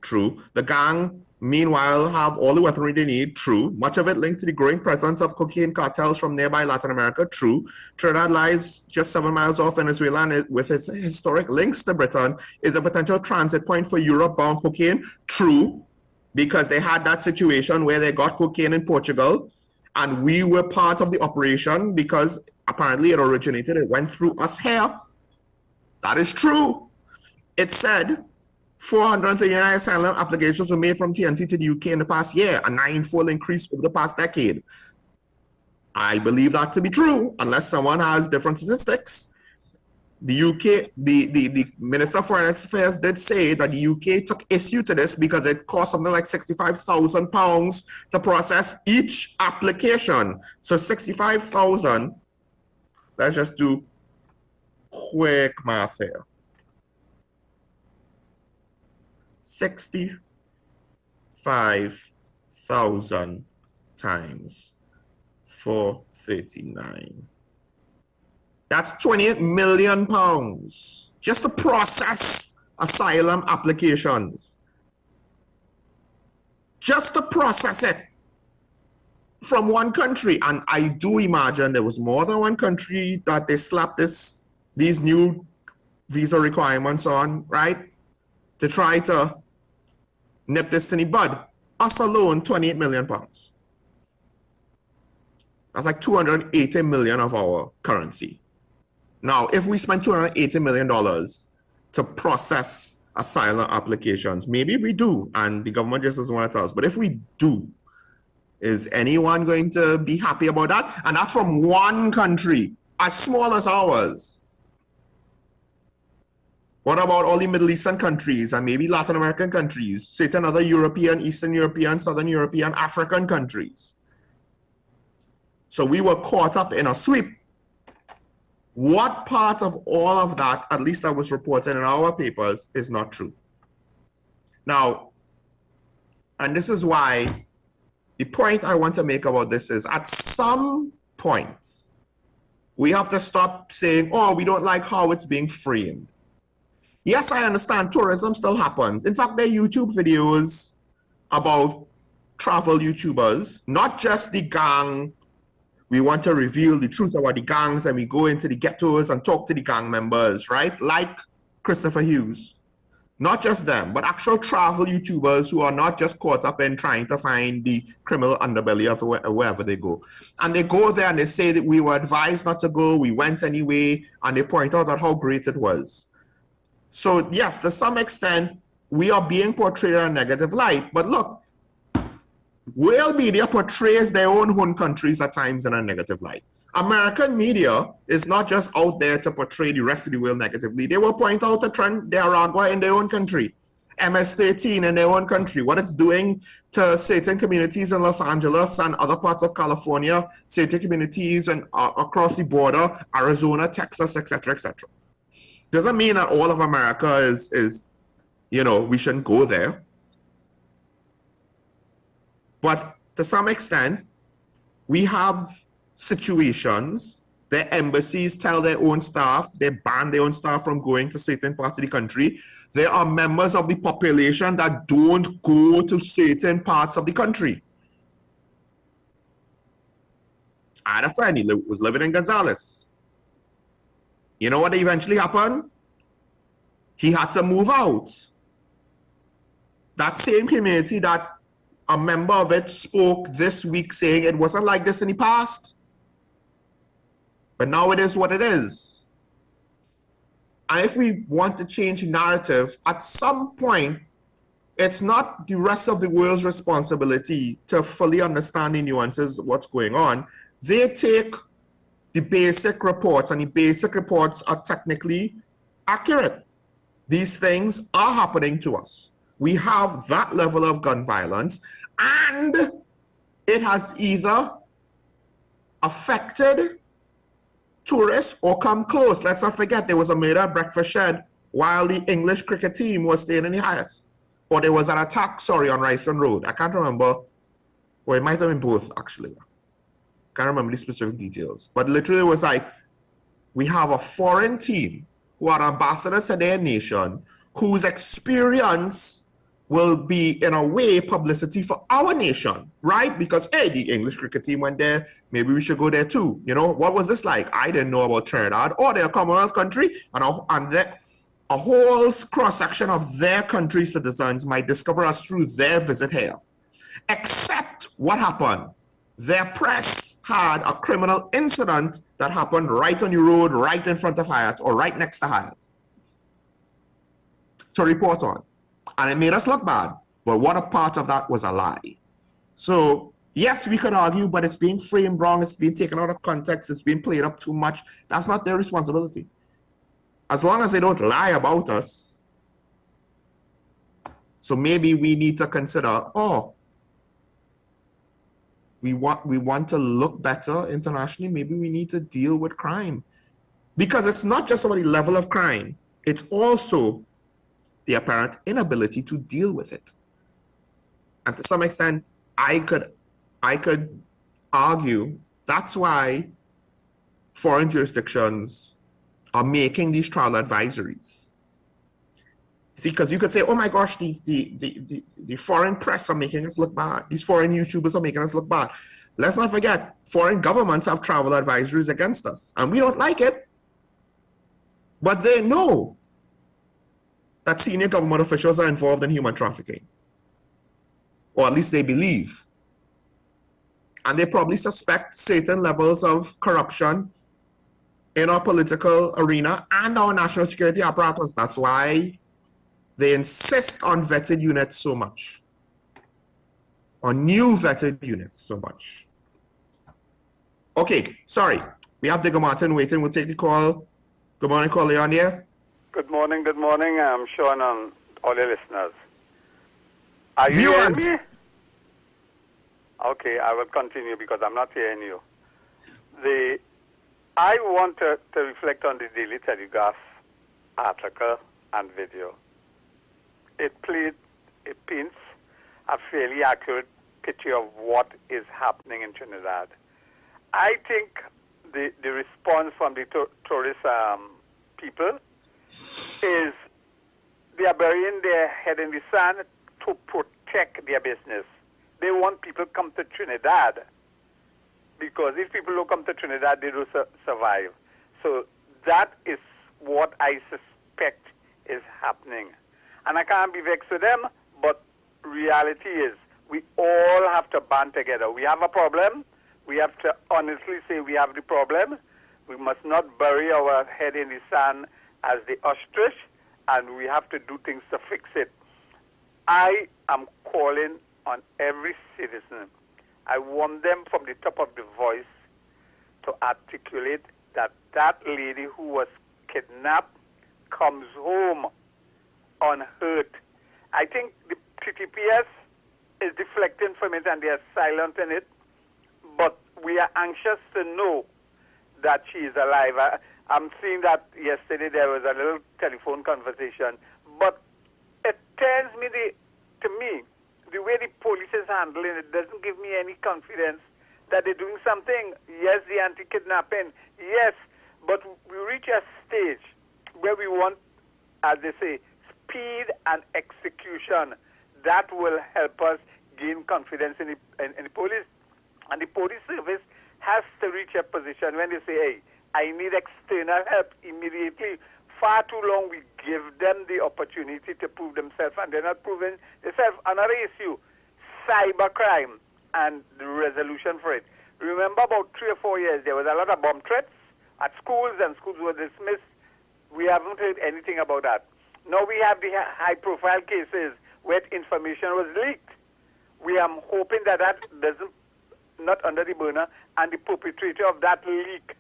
true. The gang, meanwhile, have all the weaponry they need, true. Much of it linked to the growing presence of cocaine cartels from nearby Latin America, true. Trinidad lies just 7 miles off Venezuela, and with its historic links to Britain, is a potential transit point for Europe-bound cocaine, true. Because they had that situation where they got cocaine in Portugal, and we were part of the operation because apparently it went through us here. That is true. It said 439 asylum applications were made from TNT to the UK in the past year, a 9-fold increase over the past decade. I believe that to be true, unless someone has different statistics. the UK, the Minister of Foreign Affairs did say that the UK took issue to this because it cost something like £65,000 to process each application. So 65,000, let's just do quick math here. 65,000 times 439. That's £28 million just to process asylum applications. Just to process it from one country. And I do imagine there was more than one country that they slapped these new visa requirements on, right? To try to nip this in the bud. Us alone, £28 million. That's like 280 million of our currency. Now, if we spend $280 million to process asylum applications, maybe we do, and the government just doesn't want to tell us, but if we do, is anyone going to be happy about that? And that's from one country, as small as ours. What about all the Middle Eastern countries and maybe Latin American countries, certain other European, Eastern European, Southern European, African countries? So we were caught up in a sweep. What part of all of that, at least that was reported in our papers, is not true? Now, and this is why the point I want to make about this is at some point, we have to stop saying, oh, we don't like how it's being framed. Yes, I understand tourism still happens. In fact, there are YouTube videos about travel YouTubers, not just the gang. We want to reveal the truth about the gangs and we go into the ghettos and talk to the gang members, right? Like Christopher Hughes. Not just them, but actual travel YouTubers who are not just caught up in trying to find the criminal underbelly of wherever they go. And they go there and they say that we were advised not to go, we went anyway, and they point out how great it was. So yes, to some extent, we are being portrayed in a negative light. But look, world media portrays their own countries at times in a negative light. American media is not just out there to portray the rest of the world negatively. They will point out the trend Nicaragua in their own country, MS-13 in their own country, what it's doing to certain communities in Los Angeles and other parts of California, certain communities and across the border, Arizona, Texas, etc., etc. Doesn't mean that all of America is, we shouldn't go there. But to some extent, we have situations, their embassies tell their own staff, they ban their own staff from going to certain parts of the country. There are members of the population that don't go to certain parts of the country. I had a friend, he was living in Gonzales. You know what eventually happened? He had to move out. That same community that a member of it spoke this week saying it wasn't like this in the past. But now it is what it is. And if we want to change the narrative, at some point, it's not the rest of the world's responsibility to fully understand the nuances of what's going on. They take the basic reports, and the basic reports are technically accurate. These things are happening to us. We have that level of gun violence, and it has either affected tourists or come close. Let's not forget there was a murder at Breakfast Shed while the English cricket team was staying in the Hyatt. Or there was an attack, on Ryson Road. I can't remember. Well, it might have been both, actually. Can't remember the specific details. But literally it was like, we have a foreign team who are ambassadors to their nation, whose experience will be, in a way, publicity for our nation, right? Because, hey, the English cricket team went there, maybe we should go there too. What was this like? I didn't know about Trinidad, or they're a Commonwealth country, and a whole cross-section of their country citizens might discover us through their visit here. Except what happened? Their press had a criminal incident that happened right on the road, right in front of Hyatt, or right next to Hyatt, to report on. And it made us look bad. But what a part of that was a lie. So, yes, we could argue, but it's being framed wrong, it's being taken out of context, it's being played up too much. That's not their responsibility. as long as they don't lie about us. So maybe we need to consider, we want to look better internationally. Maybe we need to deal with crime. Because it's not just about the level of crime, it's also the apparent inability to deal with it. And to some extent, I could argue that's why foreign jurisdictions are making these trial advisories. See, because you could say, oh my gosh, the foreign press are making us look bad. These foreign YouTubers are making us look bad. Let's not forget, foreign governments have travel advisories against us, and we don't like it. But they know that senior government officials are involved in human trafficking. Or at least they believe. And they probably suspect certain levels of corruption in our political arena and our national security apparatus. That's why they insist on vetted units so much. On new vetted units so much. Okay, sorry. We have Digger Martin waiting. We'll take the call. Good morning, caller on here.
Good morning. I'm Sean and all your listeners. Are you hearing me? Okay, I will continue because I'm not hearing you. I want to reflect on the Daily Telegraph article and video. It paints a fairly accurate picture of what is happening in Trinidad. I think the response from the tourist people is they are burying their head in the sand to protect their business. They want people to come to Trinidad because if people don't come to Trinidad, they don't survive. So that is what I suspect is happening. And I can't be vexed with them, but reality is we all have to band together. We have a problem. We have to honestly say we have the problem. We must not bury our head in the sand as the ostrich, and we have to do things to fix it. I am calling on every citizen. I want them from the top of the voice to articulate that that lady who was kidnapped comes home unhurt. I think the TTPS is deflecting from it and they are silent in it, but we are anxious to know that she is alive. I'm seeing that yesterday there was a little telephone conversation, but it tells me to me the way the police is handling it doesn't give me any confidence that they're doing something. Yes, the anti-kidnapping, yes, but we reach a stage where we want, as they say, speed and execution. That will help us gain confidence in the police. And the police service has to reach a position when they say, hey, I need external help immediately. Far too long we give them the opportunity to prove themselves, and they're not proving themselves. Another issue, cybercrime and the resolution for it. Remember about 3 or 4 years, there was a lot of bomb threats at schools, and schools were dismissed. We haven't heard anything about that. Now we have the high-profile cases where information was leaked. We are hoping that that doesn't, not under the burner, and the perpetrator of that leak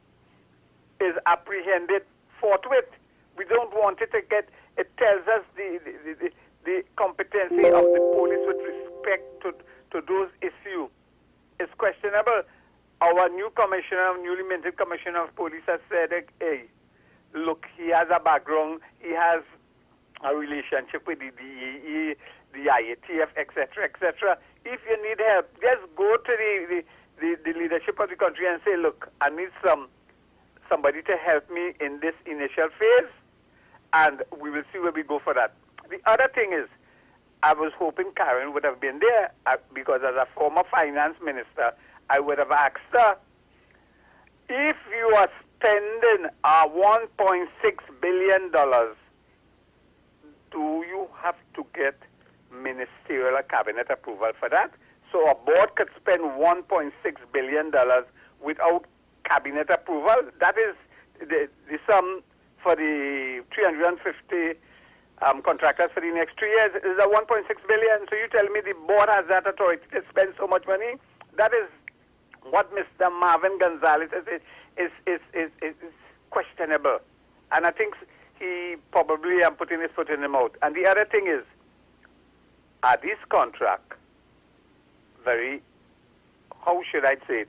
is apprehended forthwith. We don't want it to get, it tells us the competency of the police with respect to those issues is questionable. Our new commissioner, newly minted commissioner of police has said, hey, look, he has a background, he has a relationship with the DEE, the IATF, etc., etc. If you need help, just go to the leadership of the country and say, look, I need somebody to help me in this initial phase, and we will see where we go for that. The other thing is, I was hoping Karen would have been there because as a former finance minister, I would have asked her, if you are spending $1.6 billion, do you have to get ministerial cabinet approval for that? So a board could spend $1.6 billion without cabinet approval. That is the sum for the 350 contractors for the next 3 years is a 1.6 billion. So you tell me the board has that authority to spend so much money? That is what Mr. Marvin Gonzalez is questionable. And I think he probably am putting his foot in the mouth. And the other thing is, are these contracts very, how should I say it,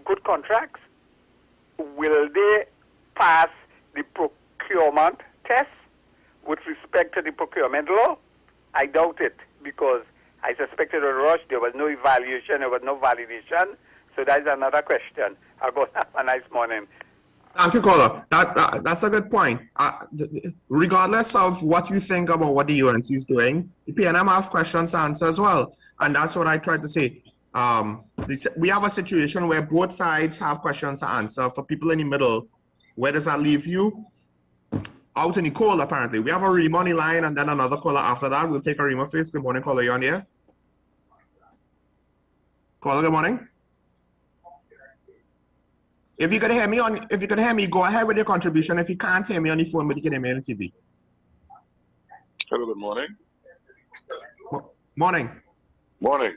good contracts? Will they pass the procurement test with respect to the procurement law? I doubt it, because I suspected a rush. There was no evaluation, there was no validation. So that's another question. I'll go have a nice morning.
Thank you, caller. That's a good point. Regardless of what you think about what the UNC is doing, the PNM have questions to answer as well. And that's what I tried to say. We have a situation where both sides have questions to answer. For people in the middle, where does that leave you? Out in the cold, apparently. We have a Rima on the line and then another caller after that. We'll take a Rima first. Good morning, caller. You on here? Caller, good morning. If you can hear me, go ahead with your contribution. If you can't hear me on the phone, but you can hear me on the TV.
Hello, good morning.
Morning.
Morning.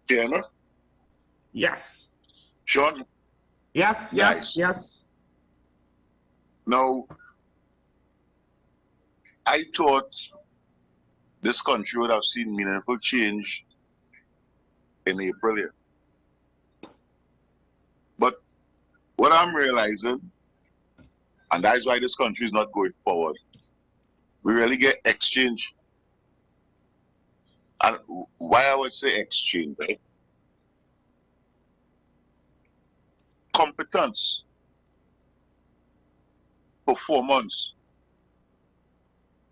Piano?
Yes.
Sean?
Yes,
nice.
yes.
Now, I thought this country would have seen meaningful change in April here. But what I'm realizing, and that's why this country is not going forward, we really get exchange. And why I would say exchange, right? Competence, performance,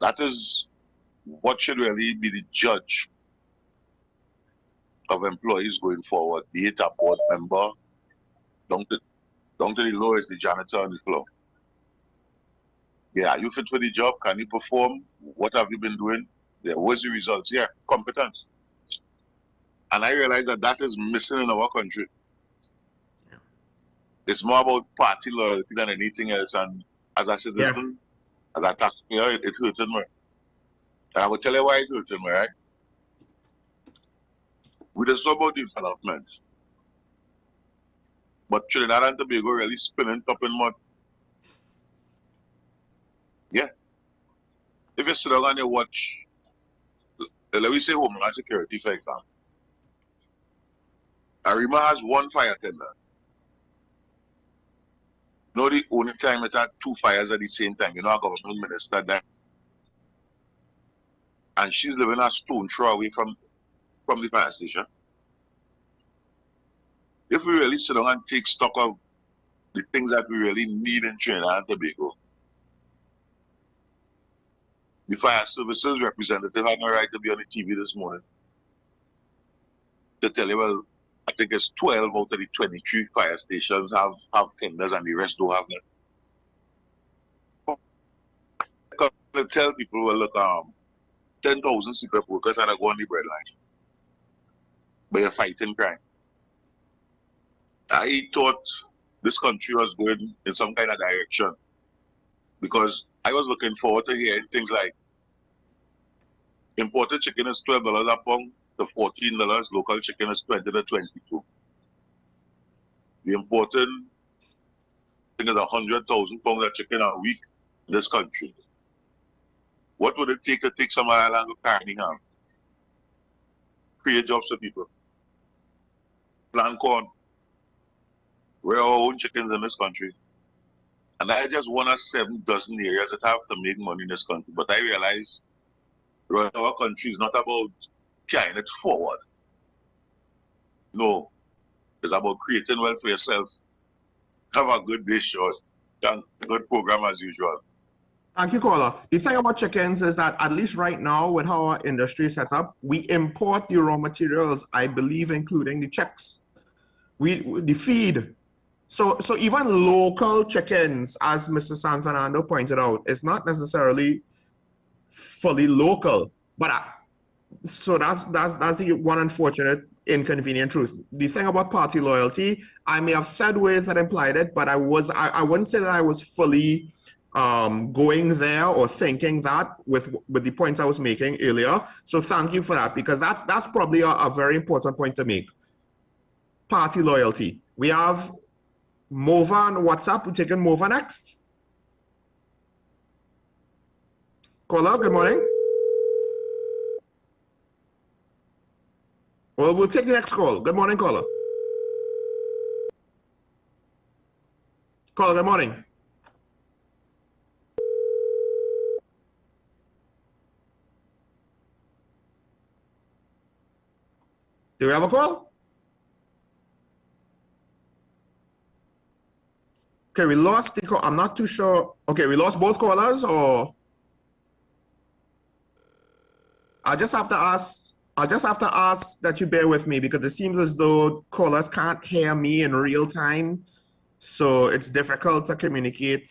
that is what should really be the judge of employees going forward, be it a board member, down to the lowest, the janitor on the floor. Yeah, are you fit for the job? Can you perform? What have you been doing? Yeah, what's the results? Yeah, competence. And I realize that is missing in our country. It's more about party loyalty than anything else. And as a citizen, as a taxpayer, it hurted me. And I will tell you why it hurted me, right? We just talk about development. But Trinidad and Tobago really spinning top in mud. Yeah. If you sit down and you watch, let me say Homeland Security, for example. Arima has one fire tender. No, the only time it had two fires at the same time. You know, our government minister that. And she's living a stone throw away from the fire station. If we really sit down and take stock of the things that we really need in Trinidad and Tobago, the fire services representative had no right to be on the TV this morning to tell you, well, I think it's 12 out of the 23 fire stations have tenders and the rest don't have them. To tell people, well, look, 10,000 secret workers had to go on the bread line. But you're fighting crime. I thought this country was going in some kind of direction because I was looking forward to hearing things like imported chicken is $12 a pound to $14, local chicken is $20 to $22. The imported thing is 100,000 pounds of chicken a week in this country. What would it take to take some island to Carningham? Create jobs for people. Plant corn. We're our own chickens in this country. And I just one of 7 dozen areas that have to make money in this country. But I realize running our country is not about carrying it forward. No. It's about creating wealth for yourself. Have a good day, short. Good program as usual.
Thank you, caller. The thing about chickens is that at least right now, with how our industry is set up, we import the raw materials, I believe, including the chicks. The feed. So even local chickens, as Mr. San Fernando pointed out, is not necessarily fully local. But so that's the one unfortunate inconvenient truth. The thing about party loyalty, I may have said words that implied it, but I wouldn't say that I was fully going there or thinking that with the points I was making earlier. So thank you for that, because that's probably a very important point to make. Party loyalty. We have Mova on WhatsApp. We're taking Mova next. Caller, good morning. Well, we'll take the next call. Good morning, caller. Caller, good morning. Do we have a call? Okay, we lost the call. I'm not too sure. Okay, we lost both callers, or I'll just have to ask that you bear with me, because it seems as though callers can't hear me in real time, so it's difficult to communicate.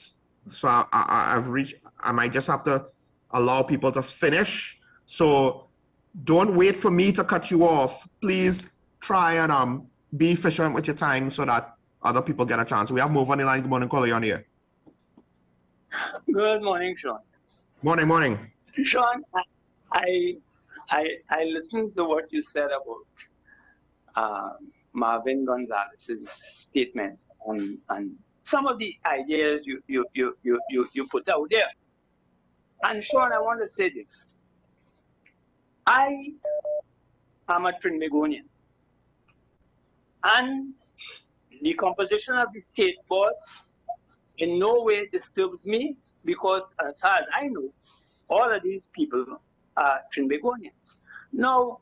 So I might just have to allow people to finish. So don't wait for me to cut you off. Please try and be efficient with your time so that other people get a chance. We have Move on the line. Good morning, caller, you're on here.
Good morning, Sean.
Morning.
Sean, I listened to what you said about Marvin Gonzalez's statement and some of the ideas you put out there. And Sean, I want to say this. I am a Trinbagonian, and the composition of the state boards in no way disturbs me, because as far as I know, all of these people are Trinbagonians. Now,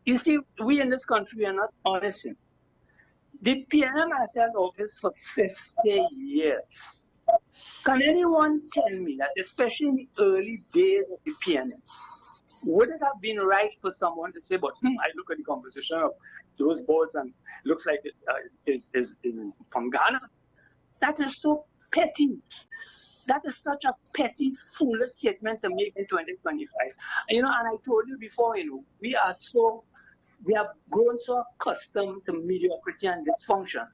you see, we in this country are not honest. The PNM has held office for 50 years. Can anyone tell me that, especially in the early days of the PNM, would it have been right for someone to say, but I look at the composition of those boards and looks like it is from Ghana? That is so petty. That is such a petty, foolish statement to make in 2025. And I told you before, we have grown so accustomed to mediocrity and dysfunction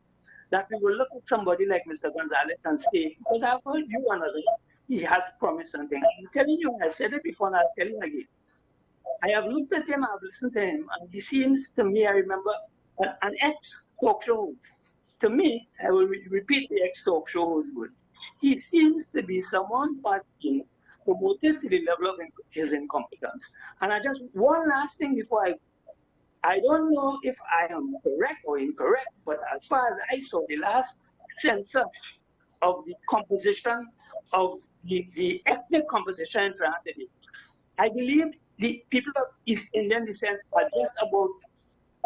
that we will look at somebody like Mr. Gonzalez and say, because I've heard you another, he has promised something. I'm telling you, I said it before and I'll tell you again. I have looked at him, I've listened to him, and he seems to me, I remember, an ex-talk show host. To me, I will repeat the ex-talk show host word. He seems to be someone who has been promoted to the level of his incompetence. And one last thing before I don't know if I am correct or incorrect, but as far as I saw the last census of the composition of the ethnic composition in Trinidad, I believe the people of East Indian descent are just about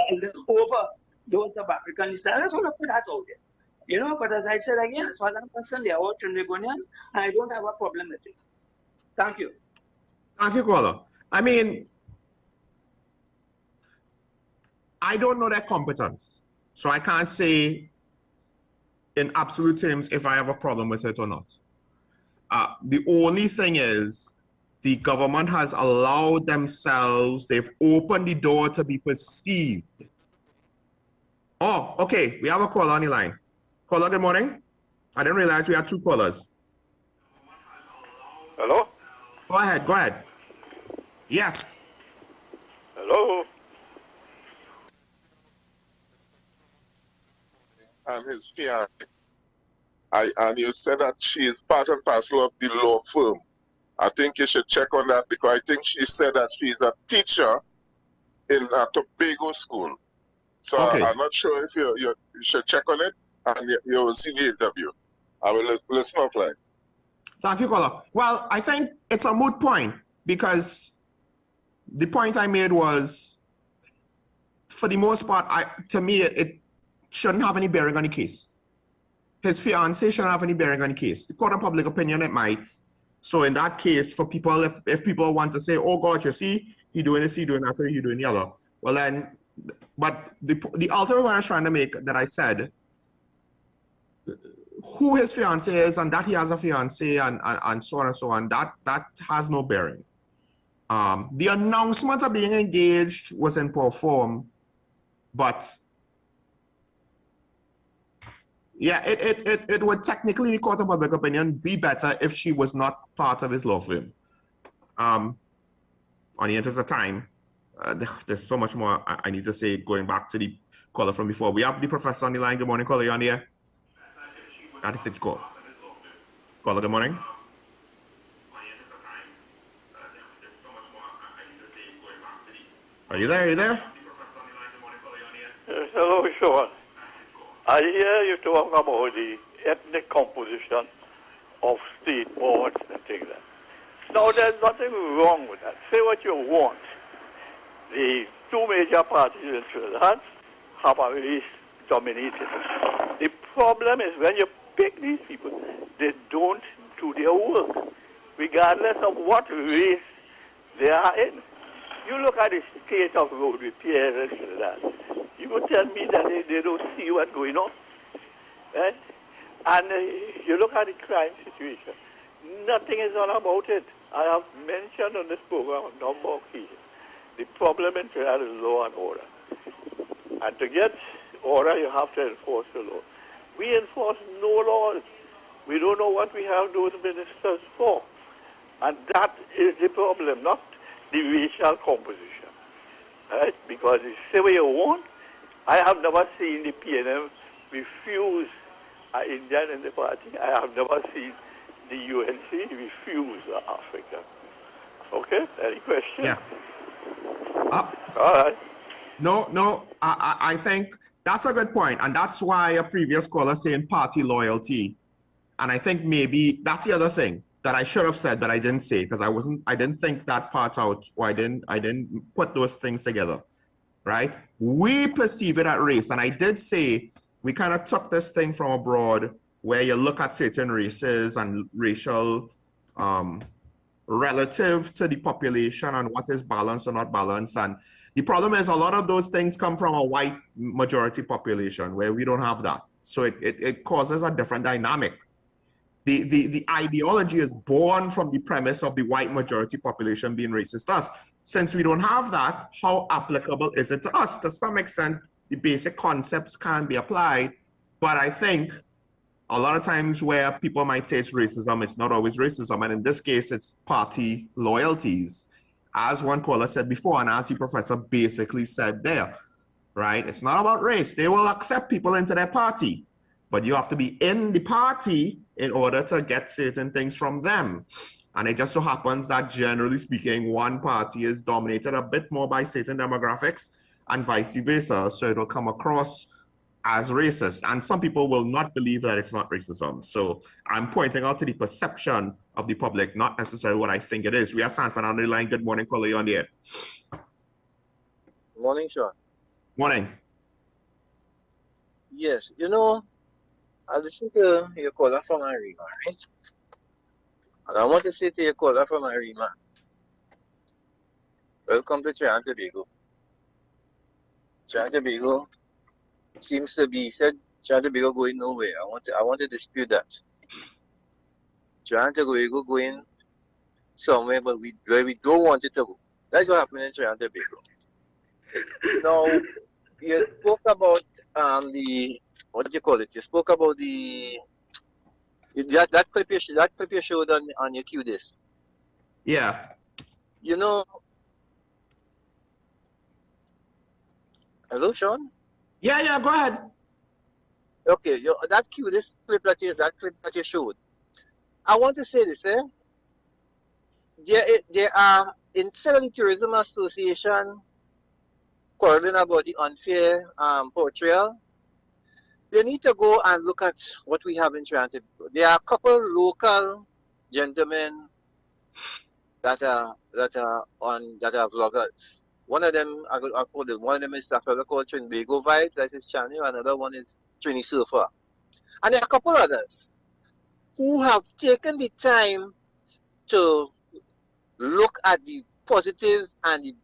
a little over those of African descent. I just want to put that out there. But as I said again, as far as I'm concerned, they are all Trinbagonians, and I don't have a problem with it. Thank you.
Thank you, caller. I mean, I don't know their competence, so I can't say in absolute terms if I have a problem with it or not. The only thing is, the government has allowed themselves, they've opened the door to be perceived. Oh, okay, we have a caller on the line. Caller, good morning. I didn't realize we had two callers.
Hello?
Go ahead. Yes.
Hello?
And his fiancé. And you said that she is part and parcel of the law firm. I think you should check on that, because I think she said that she's a teacher in a Tobago school. So
okay.
I'm not sure if you should check on it, and you will see the interview. I will listen offline.
Thank you, caller. Well, I think it's a moot point, because the point I made was, for the most part, to me, it shouldn't have any bearing on the case. His fiancé shouldn't have any bearing on the case. The court of public opinion, it might. So in that case, for people, if people want to say, oh God, you see, he doing this, he doing that, or he doing the other. Well then, but the ultimate point I was trying to make, that I said, who his fiancé is and that he has a fiancé and so on and so on, that has no bearing. The announcement of being engaged was in poor form, but yeah, it would technically, the court of public opinion, be better if she was not part of his law firm. On the interest of time, there's so much more I need to say, going back to the caller from before. We have the professor on the line. Good morning, caller, you on the air? That is it, call. Caller, good morning. Are you there? Are you there?
Yes, hello, Sean. I hear you talk about the ethnic composition of state boards and things like that. Now, there's nothing wrong with that. Say what you want. The two major parties in Trinidad have a race dominated. The problem is when you pick these people, they don't do their work, regardless of what race they are in. You look at the state of road repairs in Trinidad. You would tell me that they don't see what's going on. Right? And you look at the crime situation. Nothing is done about it. I have mentioned on this program a number of occasions. The problem in Trinidad is law and order. And to get order, you have to enforce the law. We enforce no laws. We don't know what we have those ministers for. And that is the problem, not the racial composition. Right? Because you say what you want. I have never seen the PNM refuse an Indian in the party. I have never seen the UNC refuse Africa. Okay? Any question?
Yeah.
All right.
No, I think that's a good point, and that's why a previous caller saying party loyalty, and I think maybe that's the other thing that I should have said that I didn't say because I didn't think that part out, or I didn't put those things together, right? We perceive it as race, and I did say we kind of took this thing from abroad where you look at certain races and racial relative to the population and what is balanced or not balanced. And the problem is a lot of those things come from a white majority population where we don't have that. So it causes a different dynamic. The ideology is born from the premise of the white majority population being racist to us. Since we don't have that, how applicable is it to us? To some extent, the basic concepts can be applied, but I think a lot of times where people might say it's racism, it's not always racism. And in this case, it's party loyalties. As one caller said before, and as the professor basically said there, right? It's not about race. They will accept people into their party, but you have to be in the party in order to get certain things from them. And it just so happens that generally speaking, one party is dominated a bit more by certain demographics and vice versa. So it'll come across as racist. And some people will not believe that it's not racism. So I'm pointing out to the perception of the public, not necessarily what I think it is. We have Sanford on the line. Good morning, caller, you on the air.
Morning, Sean.
Morning.
Yes, you know, I listened to your caller from Arima, right? And I want to say to your caller from Arima, welcome to Trinidad and Tobago. Trinidad and Tobago seems to be said Trinidad and Tobago going nowhere. I want to dispute that. Trinidad and Tobago going somewhere, but where we don't want it to go. That's what happened in Trinidad and Tobago. Now, you spoke about the what do you call it? You spoke about that clip you showed on your QDIS.
Yeah.
You know. Hello, Sean.
Yeah. Go ahead.
Okay, that clip that you showed. I want to say this, There are instead of the Tourism Association quarreling about the unfair portrayal, they need to go and look at what we have in Trinidad. There are a couple local gentlemen that are vloggers. One of them, one of them is a fellow called Trinbago Vibes, that's his channel. Another one is Trini Surfer. And there are a couple others who have taken the time to look at the positives and the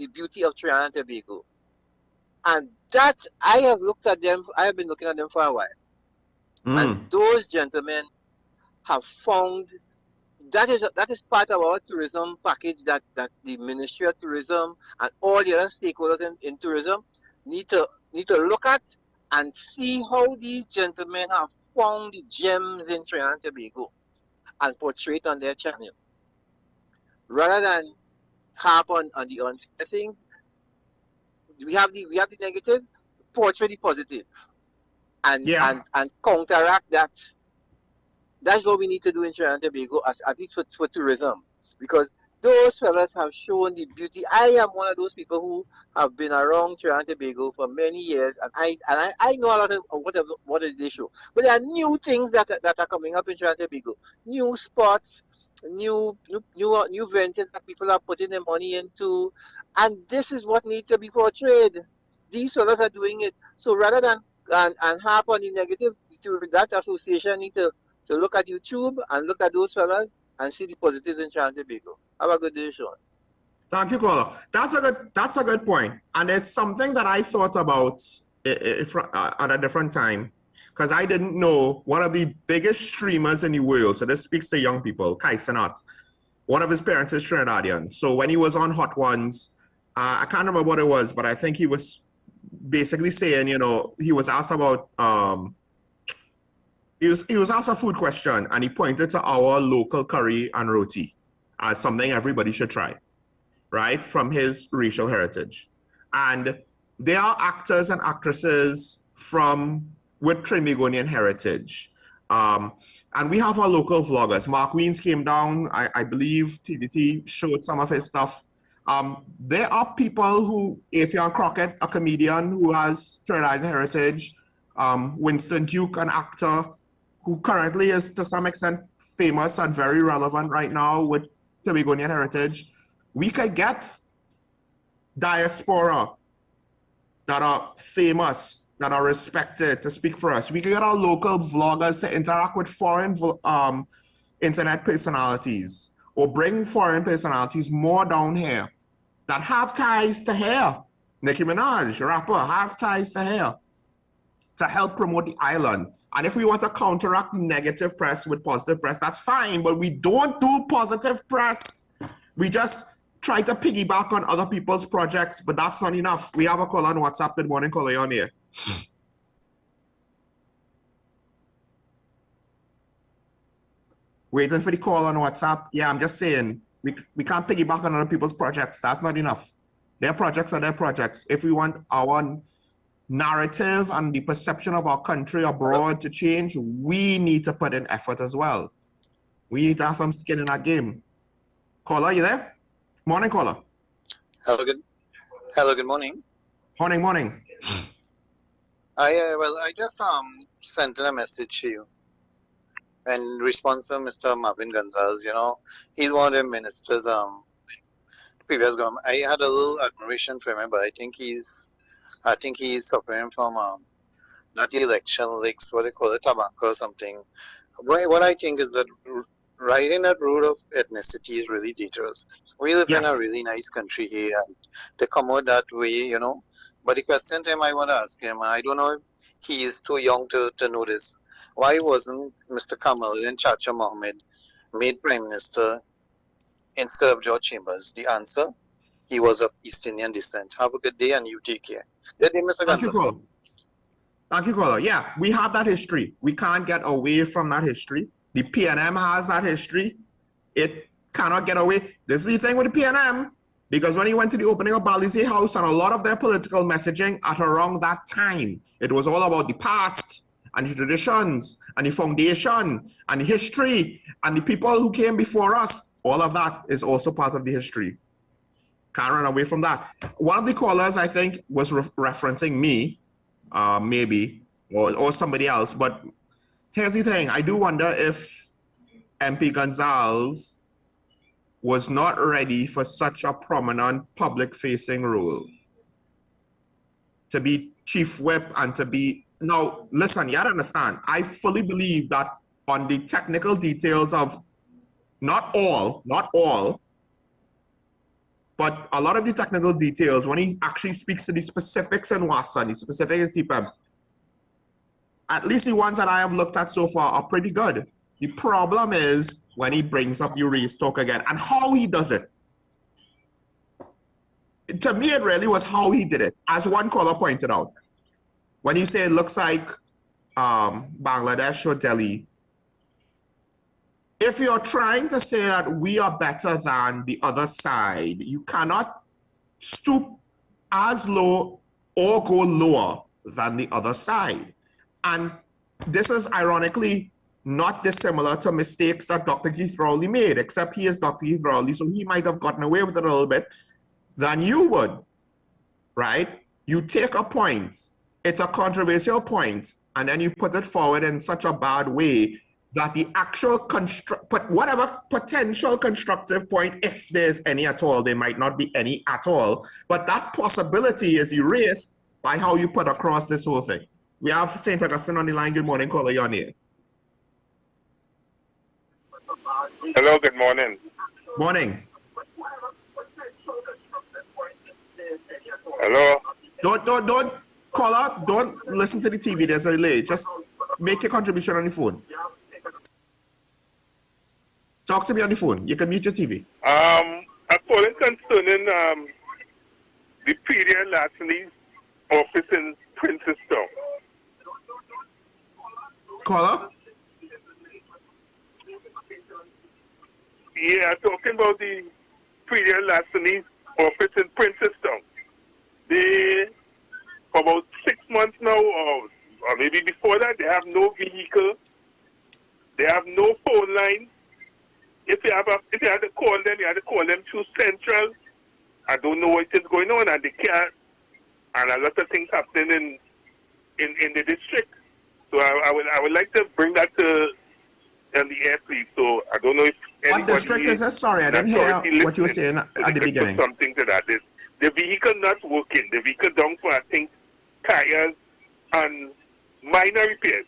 beauty of Trinidad and Tobago. And that, I have been looking at them for a while. And those gentlemen have found that is part of our tourism package that the Ministry of Tourism and all the other stakeholders in tourism need to look at and see how these gentlemen have found the gems in Trinidad and Tobago and portray it on their channel. Rather than harp on the unfair thing, we have the negative, portray the positive, and counteract that. That's what we need to do in Trinidad and Tobago, at least for tourism, because Those fellas have shown the beauty. I am one of those people who have been around Trinidad and Tobago for many years, and I know a lot of what they show. But there are new things that are coming up in Trinidad and Tobago, new spots, new ventures that people are putting their money into, and this is what needs to be portrayed. These fellas are doing it. So rather than and harp on the negative, that association need to look at YouTube and look at those fellas and see the positives in Trinidad and Tobago. Have a good day, Sean.
Thank you, caller. That's a good point, and it's something that I thought about at a different time, because I didn't know one of the biggest streamers in the world. So this speaks to young people. Kai Sanat, one of his parents is Trinidadian. So when he was on Hot Ones, I can't remember what it was, but I think he was basically saying, you know, he was asked about he was asked a food question, and he pointed to our local curry and roti as something everybody should try, right, from his racial heritage. And there are actors and actresses with Trinbagonian heritage. And we have our local vloggers. Mark Weens came down, I believe TTT showed some of his stuff. There are people who, Afion Crockett, a comedian who has Trinidadian heritage, Winston Duke, an actor who currently is to some extent famous and very relevant right now with Tobagonian heritage. We could get diaspora that are famous, that are respected to speak for us. We could get our local vloggers to interact with foreign internet personalities, or bring foreign personalities more down here that have ties to here. Nicki Minaj, rapper, has ties to here to help promote the island. And if we want to counteract the negative press with positive press, that's fine, but we don't do positive press. We just try to piggyback on other people's projects, but that's not enough. We have a call on WhatsApp. Good morning, caller, on here. Waiting for the call on WhatsApp. Yeah, I'm just saying, we can't piggyback on other people's projects. That's not enough. Their projects are their projects. If we want our narrative and the perception of our country abroad to change, we need to put in effort as well. We need to have some skin in that game. Caller, you there? Morning, caller.
Hello, good morning.
Morning.
I just sent a message to you in response to Mr. Marvin Gonzalez. You know, he's one of the ministers previous government. I had a little admiration for him, but I think he's suffering from not election leaks, what they call it, tobacco or something. What I think is that riding that road of ethnicity is really dangerous. We live in a really nice country here, and to come out that way, you know. But the question time I want to ask him, I don't know if he is too young to know this. Why wasn't Mr. Kamaluddin Chacha Mohammed made Prime Minister instead of George Chambers? The answer, he was of East Indian descent. Have a good day, and you take care. Good day, Mr. Gonzalez.
Thank you, caller. Yeah, we have that history. We can't get away from that history. The PNM has that history. It cannot get away. This is the thing with the PNM, because when he went to the opening of Balize House and a lot of their political messaging at around that time, it was all about the past and the traditions and the foundation and the history and the people who came before us. All of that is also part of the history. Can't run away from that. One of the callers, I think, was referencing me, maybe, or somebody else. But here's the thing. I do wonder if MP Gonzalez was not ready for such a prominent public-facing role. To be chief whip and to be... Now, listen, you have to understand, I fully believe that on the technical details of not all, but a lot of the technical details, when he actually speaks to the specifics in WASA, the specifics in CPEBs, at least the ones that I have looked at so far are pretty good. The problem is when he brings up the race talk again and how he does it. To me, it really was how he did it. As one caller pointed out, when you say it looks like Bangladesh or Delhi, if you're trying to say that we are better than the other side, you cannot stoop as low or go lower than the other side. And this is ironically not dissimilar to mistakes that Dr. Keith Rowley made, except he is Dr. Keith Rowley, so he might have gotten away with it a little bit than you would, right? You take a point, it's a controversial point, and then you put it forward in such a bad way that the actual whatever potential constructive point, if there's any at all, there might not be any at all, but that possibility is erased by how you put across this whole thing. We have St. Augustine on the line. Good morning, caller, you're on air.
Hello, good morning.
Morning.
Hello.
Don't call up. Don't listen to the TV. There's a delay. Just make a contribution on the phone. Talk to me on the phone. You can mute your TV.
I'm calling concerning the period larceny office in Princestown.
Caller?
Yeah, talking about the period larceny office in Princestown. They, for about 6 months now, or maybe before that, they have no vehicle. They have no phone line. If you had to call them, you had to call them through Central. I don't know what is going on, and they can't. And a lot of things happening in the district. So I would like to bring that to on the air, please. So I don't know if
what district is this? Sorry, I didn't hear what you were saying at the beginning.
Something to that. The vehicle not working. The vehicle down for, I think, tires and minor repairs.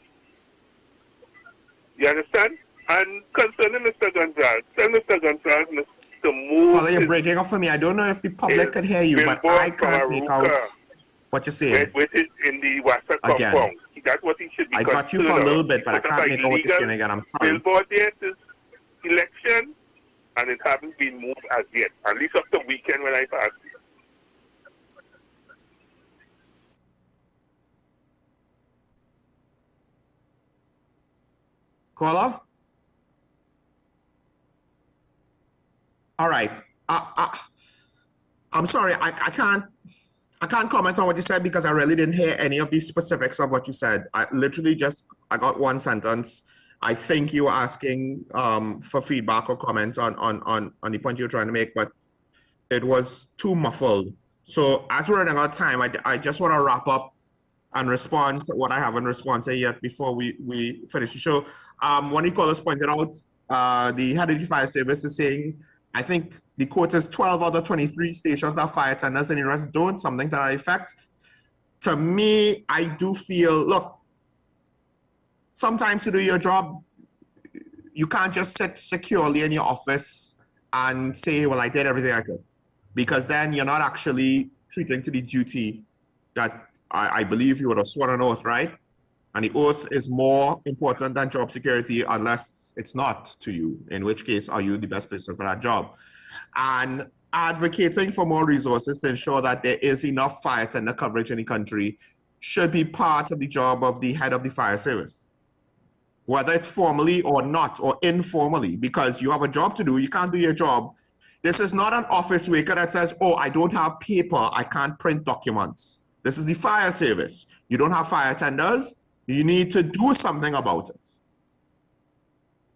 You understand? And concerning Mr. Gonzalez, tell Mr. Gonzalez to move.
Well, you're breaking up for me. I don't know if the public could hear you, but I can't make out what you're saying.
With it in the Wassa compound. That's what he should be.
I got you for a little bit, but I can't make out what you're saying again. I'm sorry.
Billboard there this election, and it hasn't been moved as yet. At least up the weekend when I passed.
Caller? All right. I'm sorry. I can't comment on what you said because I really didn't hear any of the specifics of what you said. I got one sentence. I think you were asking for feedback or comment on the point you were trying to make, but it was too muffled. So as we're running out of time, I just want to wrap up and respond to what I haven't responded yet before we finish the show. One of the callers pointed out the head of the fire service is saying, I think the quote is 12 out of 23 stations have fire attendants and the rest don't, something to that effect. To me, I do feel, look, sometimes to do your job, you can't just sit securely in your office and say, well, I did everything I could. Because then you're not actually treating to the duty that I believe you would have sworn an oath, right? And the oath is more important than job security unless it's not to you, in which case are you the best person for that job? And advocating for more resources to ensure that there is enough fire attendant coverage in the country should be part of the job of the head of the fire service. Whether it's formally or not, or informally, because you have a job to do, you can't do your job. This is not an office worker that says, oh, I don't have paper, I can't print documents. This is the fire service. You don't have fire attendants, you need to do something about it.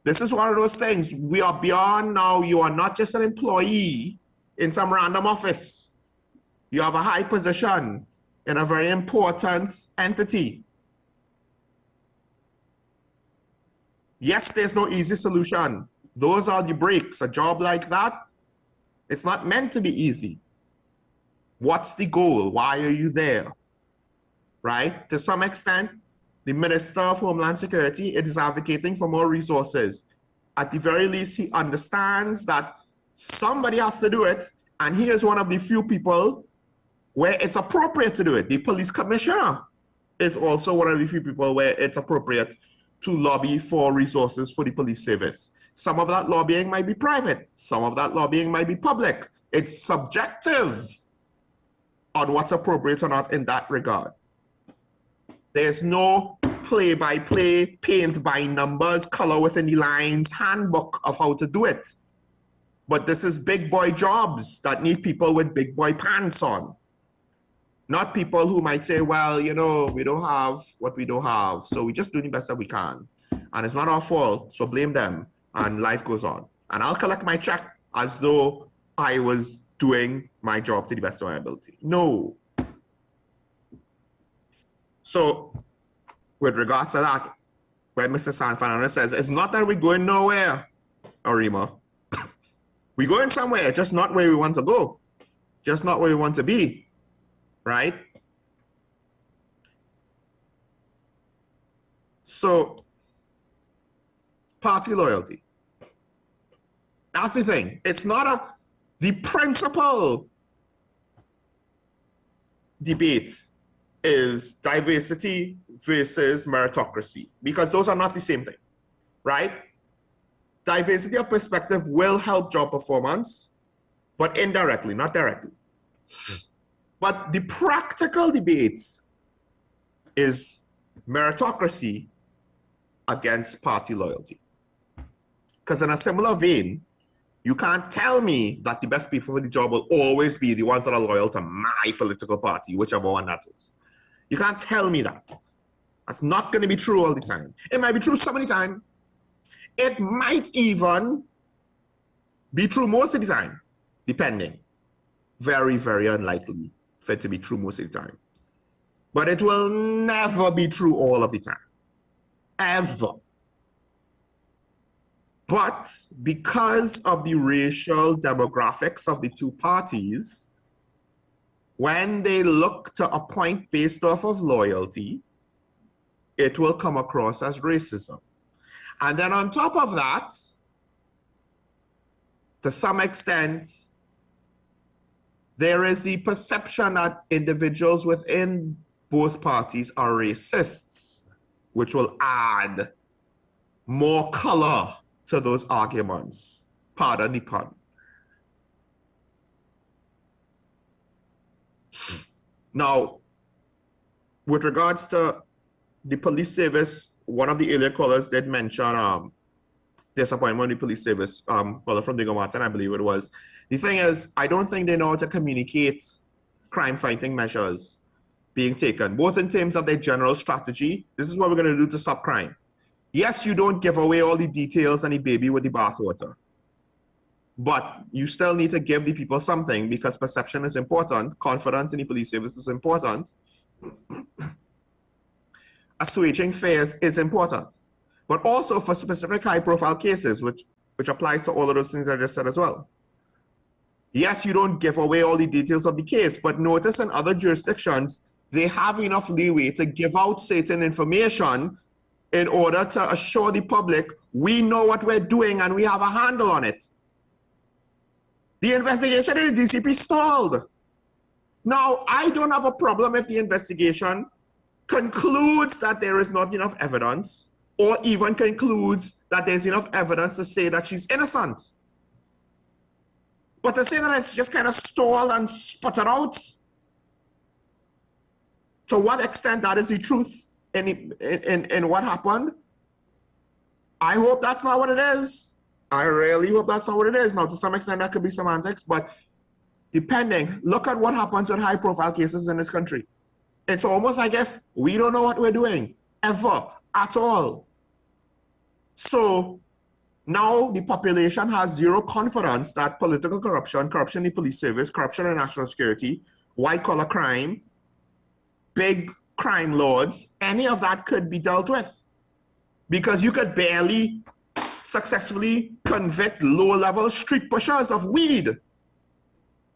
This is one of those things. We are beyond now. You are not just an employee in some random office. You have a high position in a very important entity. Yes, there's no easy solution. Those are the breaks. A job like that, it's not meant to be easy. What's the goal? Why are you there? Right? To some extent, the Minister of Homeland Security is advocating for more resources. At the very least, he understands that somebody has to do it, and he is one of the few people where it's appropriate to do it. The police commissioner is also one of the few people where it's appropriate to lobby for resources for the police service. Some of that lobbying might be private. Some of that lobbying might be public. It's subjective on what's appropriate or not in that regard. There's no play-by-play, paint-by-numbers, color within the lines handbook of how to do it. But this is big boy jobs that need people with big boy pants on. Not people who might say, well, you know, we don't have what we don't have, so we just do the best that we can. And it's not our fault, so blame them, and life goes on. And I'll collect my check as though I was doing my job to the best of my ability. No. So, with regards to that, when Mr. San Fernando says, it's not that we're going nowhere, Arima. We're going somewhere, just not where we want to go. Just not where we want to be, right? So, party loyalty. That's the thing. It's not the principal debate is diversity versus meritocracy, because those are not the same thing, right? Diversity of perspective will help job performance, but indirectly, not directly. But the practical debate is meritocracy against party loyalty. Because in a similar vein, you can't tell me that the best people for the job will always be the ones that are loyal to my political party, whichever one that is. You can't tell me that. That's not going to be true all the time. It might be true some of the time. It might even be true most of the time, depending. Very, very unlikely for it to be true most of the time. But it will never be true all of the time. Ever. But because of the racial demographics of the two parties, when they look to appoint based off of loyalty, it will come across as racism. And then on top of that, to some extent, there is the perception that individuals within both parties are racists, which will add more color to those arguments. Pardon the pun. Now, with regards to the police service, one of the earlier callers did mention disappointment in the police service, caller from Digicel, I believe it was. The thing is, I don't think they know how to communicate crime-fighting measures being taken, both in terms of their general strategy. This is what we're going to do to stop crime. Yes, you don't give away all the details and the baby with the bathwater, but you still need to give the people something, because perception is important, confidence in the police service is important, assuaging fears is important, but also for specific high-profile cases, which applies to all of those things I just said as well. Yes, you don't give away all the details of the case, but notice in other jurisdictions, they have enough leeway to give out certain information in order to assure the public we know what we're doing and we have a handle on it. The investigation in the DCP stalled. Now, I don't have a problem if the investigation concludes that there is not enough evidence, or even concludes that there's enough evidence to say that she's innocent. But to say that it's just kind of stalled and sputtered out, to what extent that is the truth in what happened, I hope that's not what it is. I really hope that's not what it is. Now, to some extent, that could be semantics, but depending, look at what happens with high-profile cases in this country. It's almost like if we don't know what we're doing, ever, at all. So now the population has zero confidence that political corruption, corruption in the police service, corruption in national security, white-collar crime, big crime lords, any of that could be dealt with. Because you could barely successfully convict low-level street pushers of weed,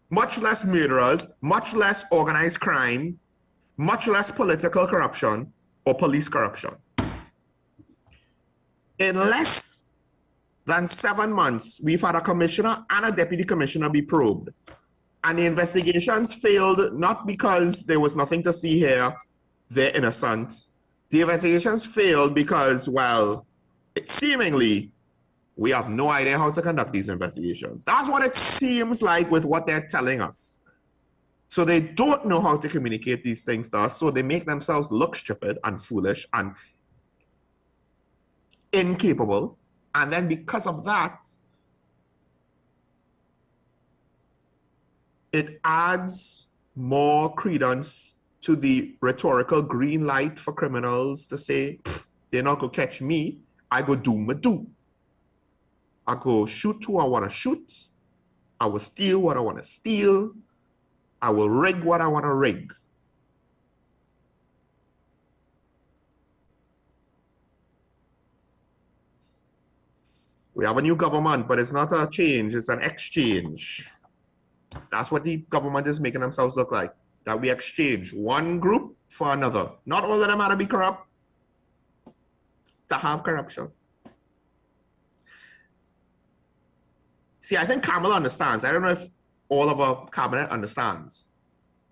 much less murderers, much less organized crime, much less political corruption or police corruption. In less than 7 months, we've had a commissioner and a deputy commissioner be probed. And the investigations failed not because there was nothing to see here, they're innocent. The investigations failed because, well, seemingly, we have no idea how to conduct these investigations. That's what it seems like with what they're telling us. So they don't know how to communicate these things to us, so they make themselves look stupid and foolish and incapable. And then because of that, it adds more credence to the rhetorical green light for criminals to say, they're not going to catch me. I go do my do. I go shoot who I want to shoot. I will steal what I want to steal. I will rig what I want to rig. We have a new government, but it's not a change, it's an exchange. That's what the government is making themselves look like. That we exchange one group for another. Not all of them are to be corrupt. To have corruption. See, I think Kamala understands. I don't know if all of our cabinet understands.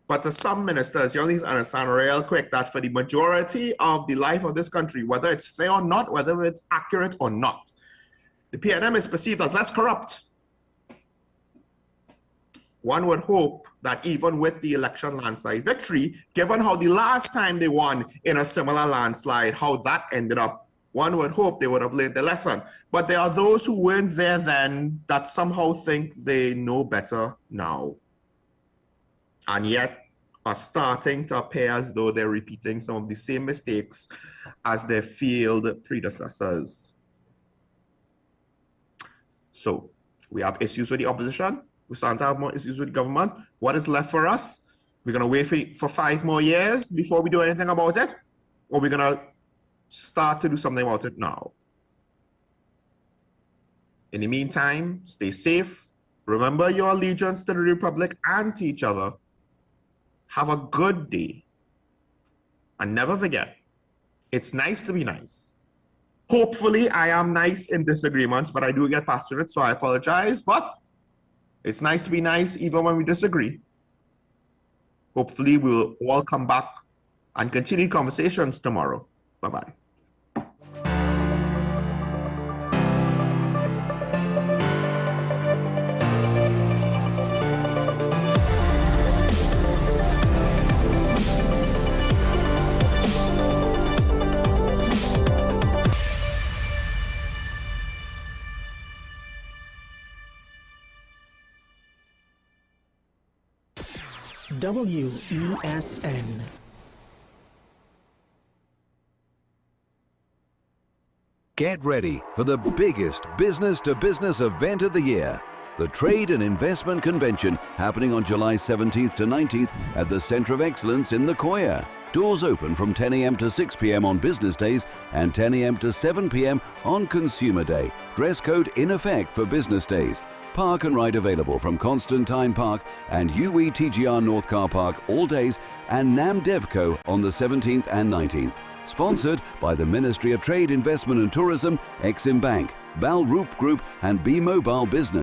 But to some ministers, you only need to understand real quick that for the majority of the life of this country, whether it's fair or not, whether it's accurate or not, the PNM is perceived as less corrupt. One would hope that even with the election landslide victory, given how the last time they won in a similar landslide, how that ended up, one would hope they would have learned the lesson. But there are those who weren't there then that somehow think they know better now. And yet are starting to appear as though they're repeating some of the same mistakes as their failed predecessors. So we have issues with the opposition. We're starting to have more issues with the government. What is left for us? We're going to wait for 5 more years before we do anything about it? Or we're going to start to do something about it now? In the meantime, stay safe. Remember your allegiance to the Republic and to each other. Have a good day. And never forget, it's nice to be nice. Hopefully, I am nice in disagreements, but I do get passionate, so I apologize. But it's nice to be nice even when we disagree. Hopefully, we'll all come back and continue conversations tomorrow. Bye-bye.
WESN.
Get ready for the biggest business-to-business event of the year, the Trade and Investment Convention, happening on July 17th to 19th at the Centre of Excellence in the Koya. Doors open from 10 a.m. to 6 p.m. on business days and 10 a.m. to 7 p.m. on Consumer Day. Dress code in effect for business days. Park and ride available from Constantine Park and UETGR North Car Park all days, and NAMDevco on the 17th and 19th. Sponsored by the Ministry of Trade, Investment and Tourism, Exim Bank, Bal Roop Group and Bmobile Business.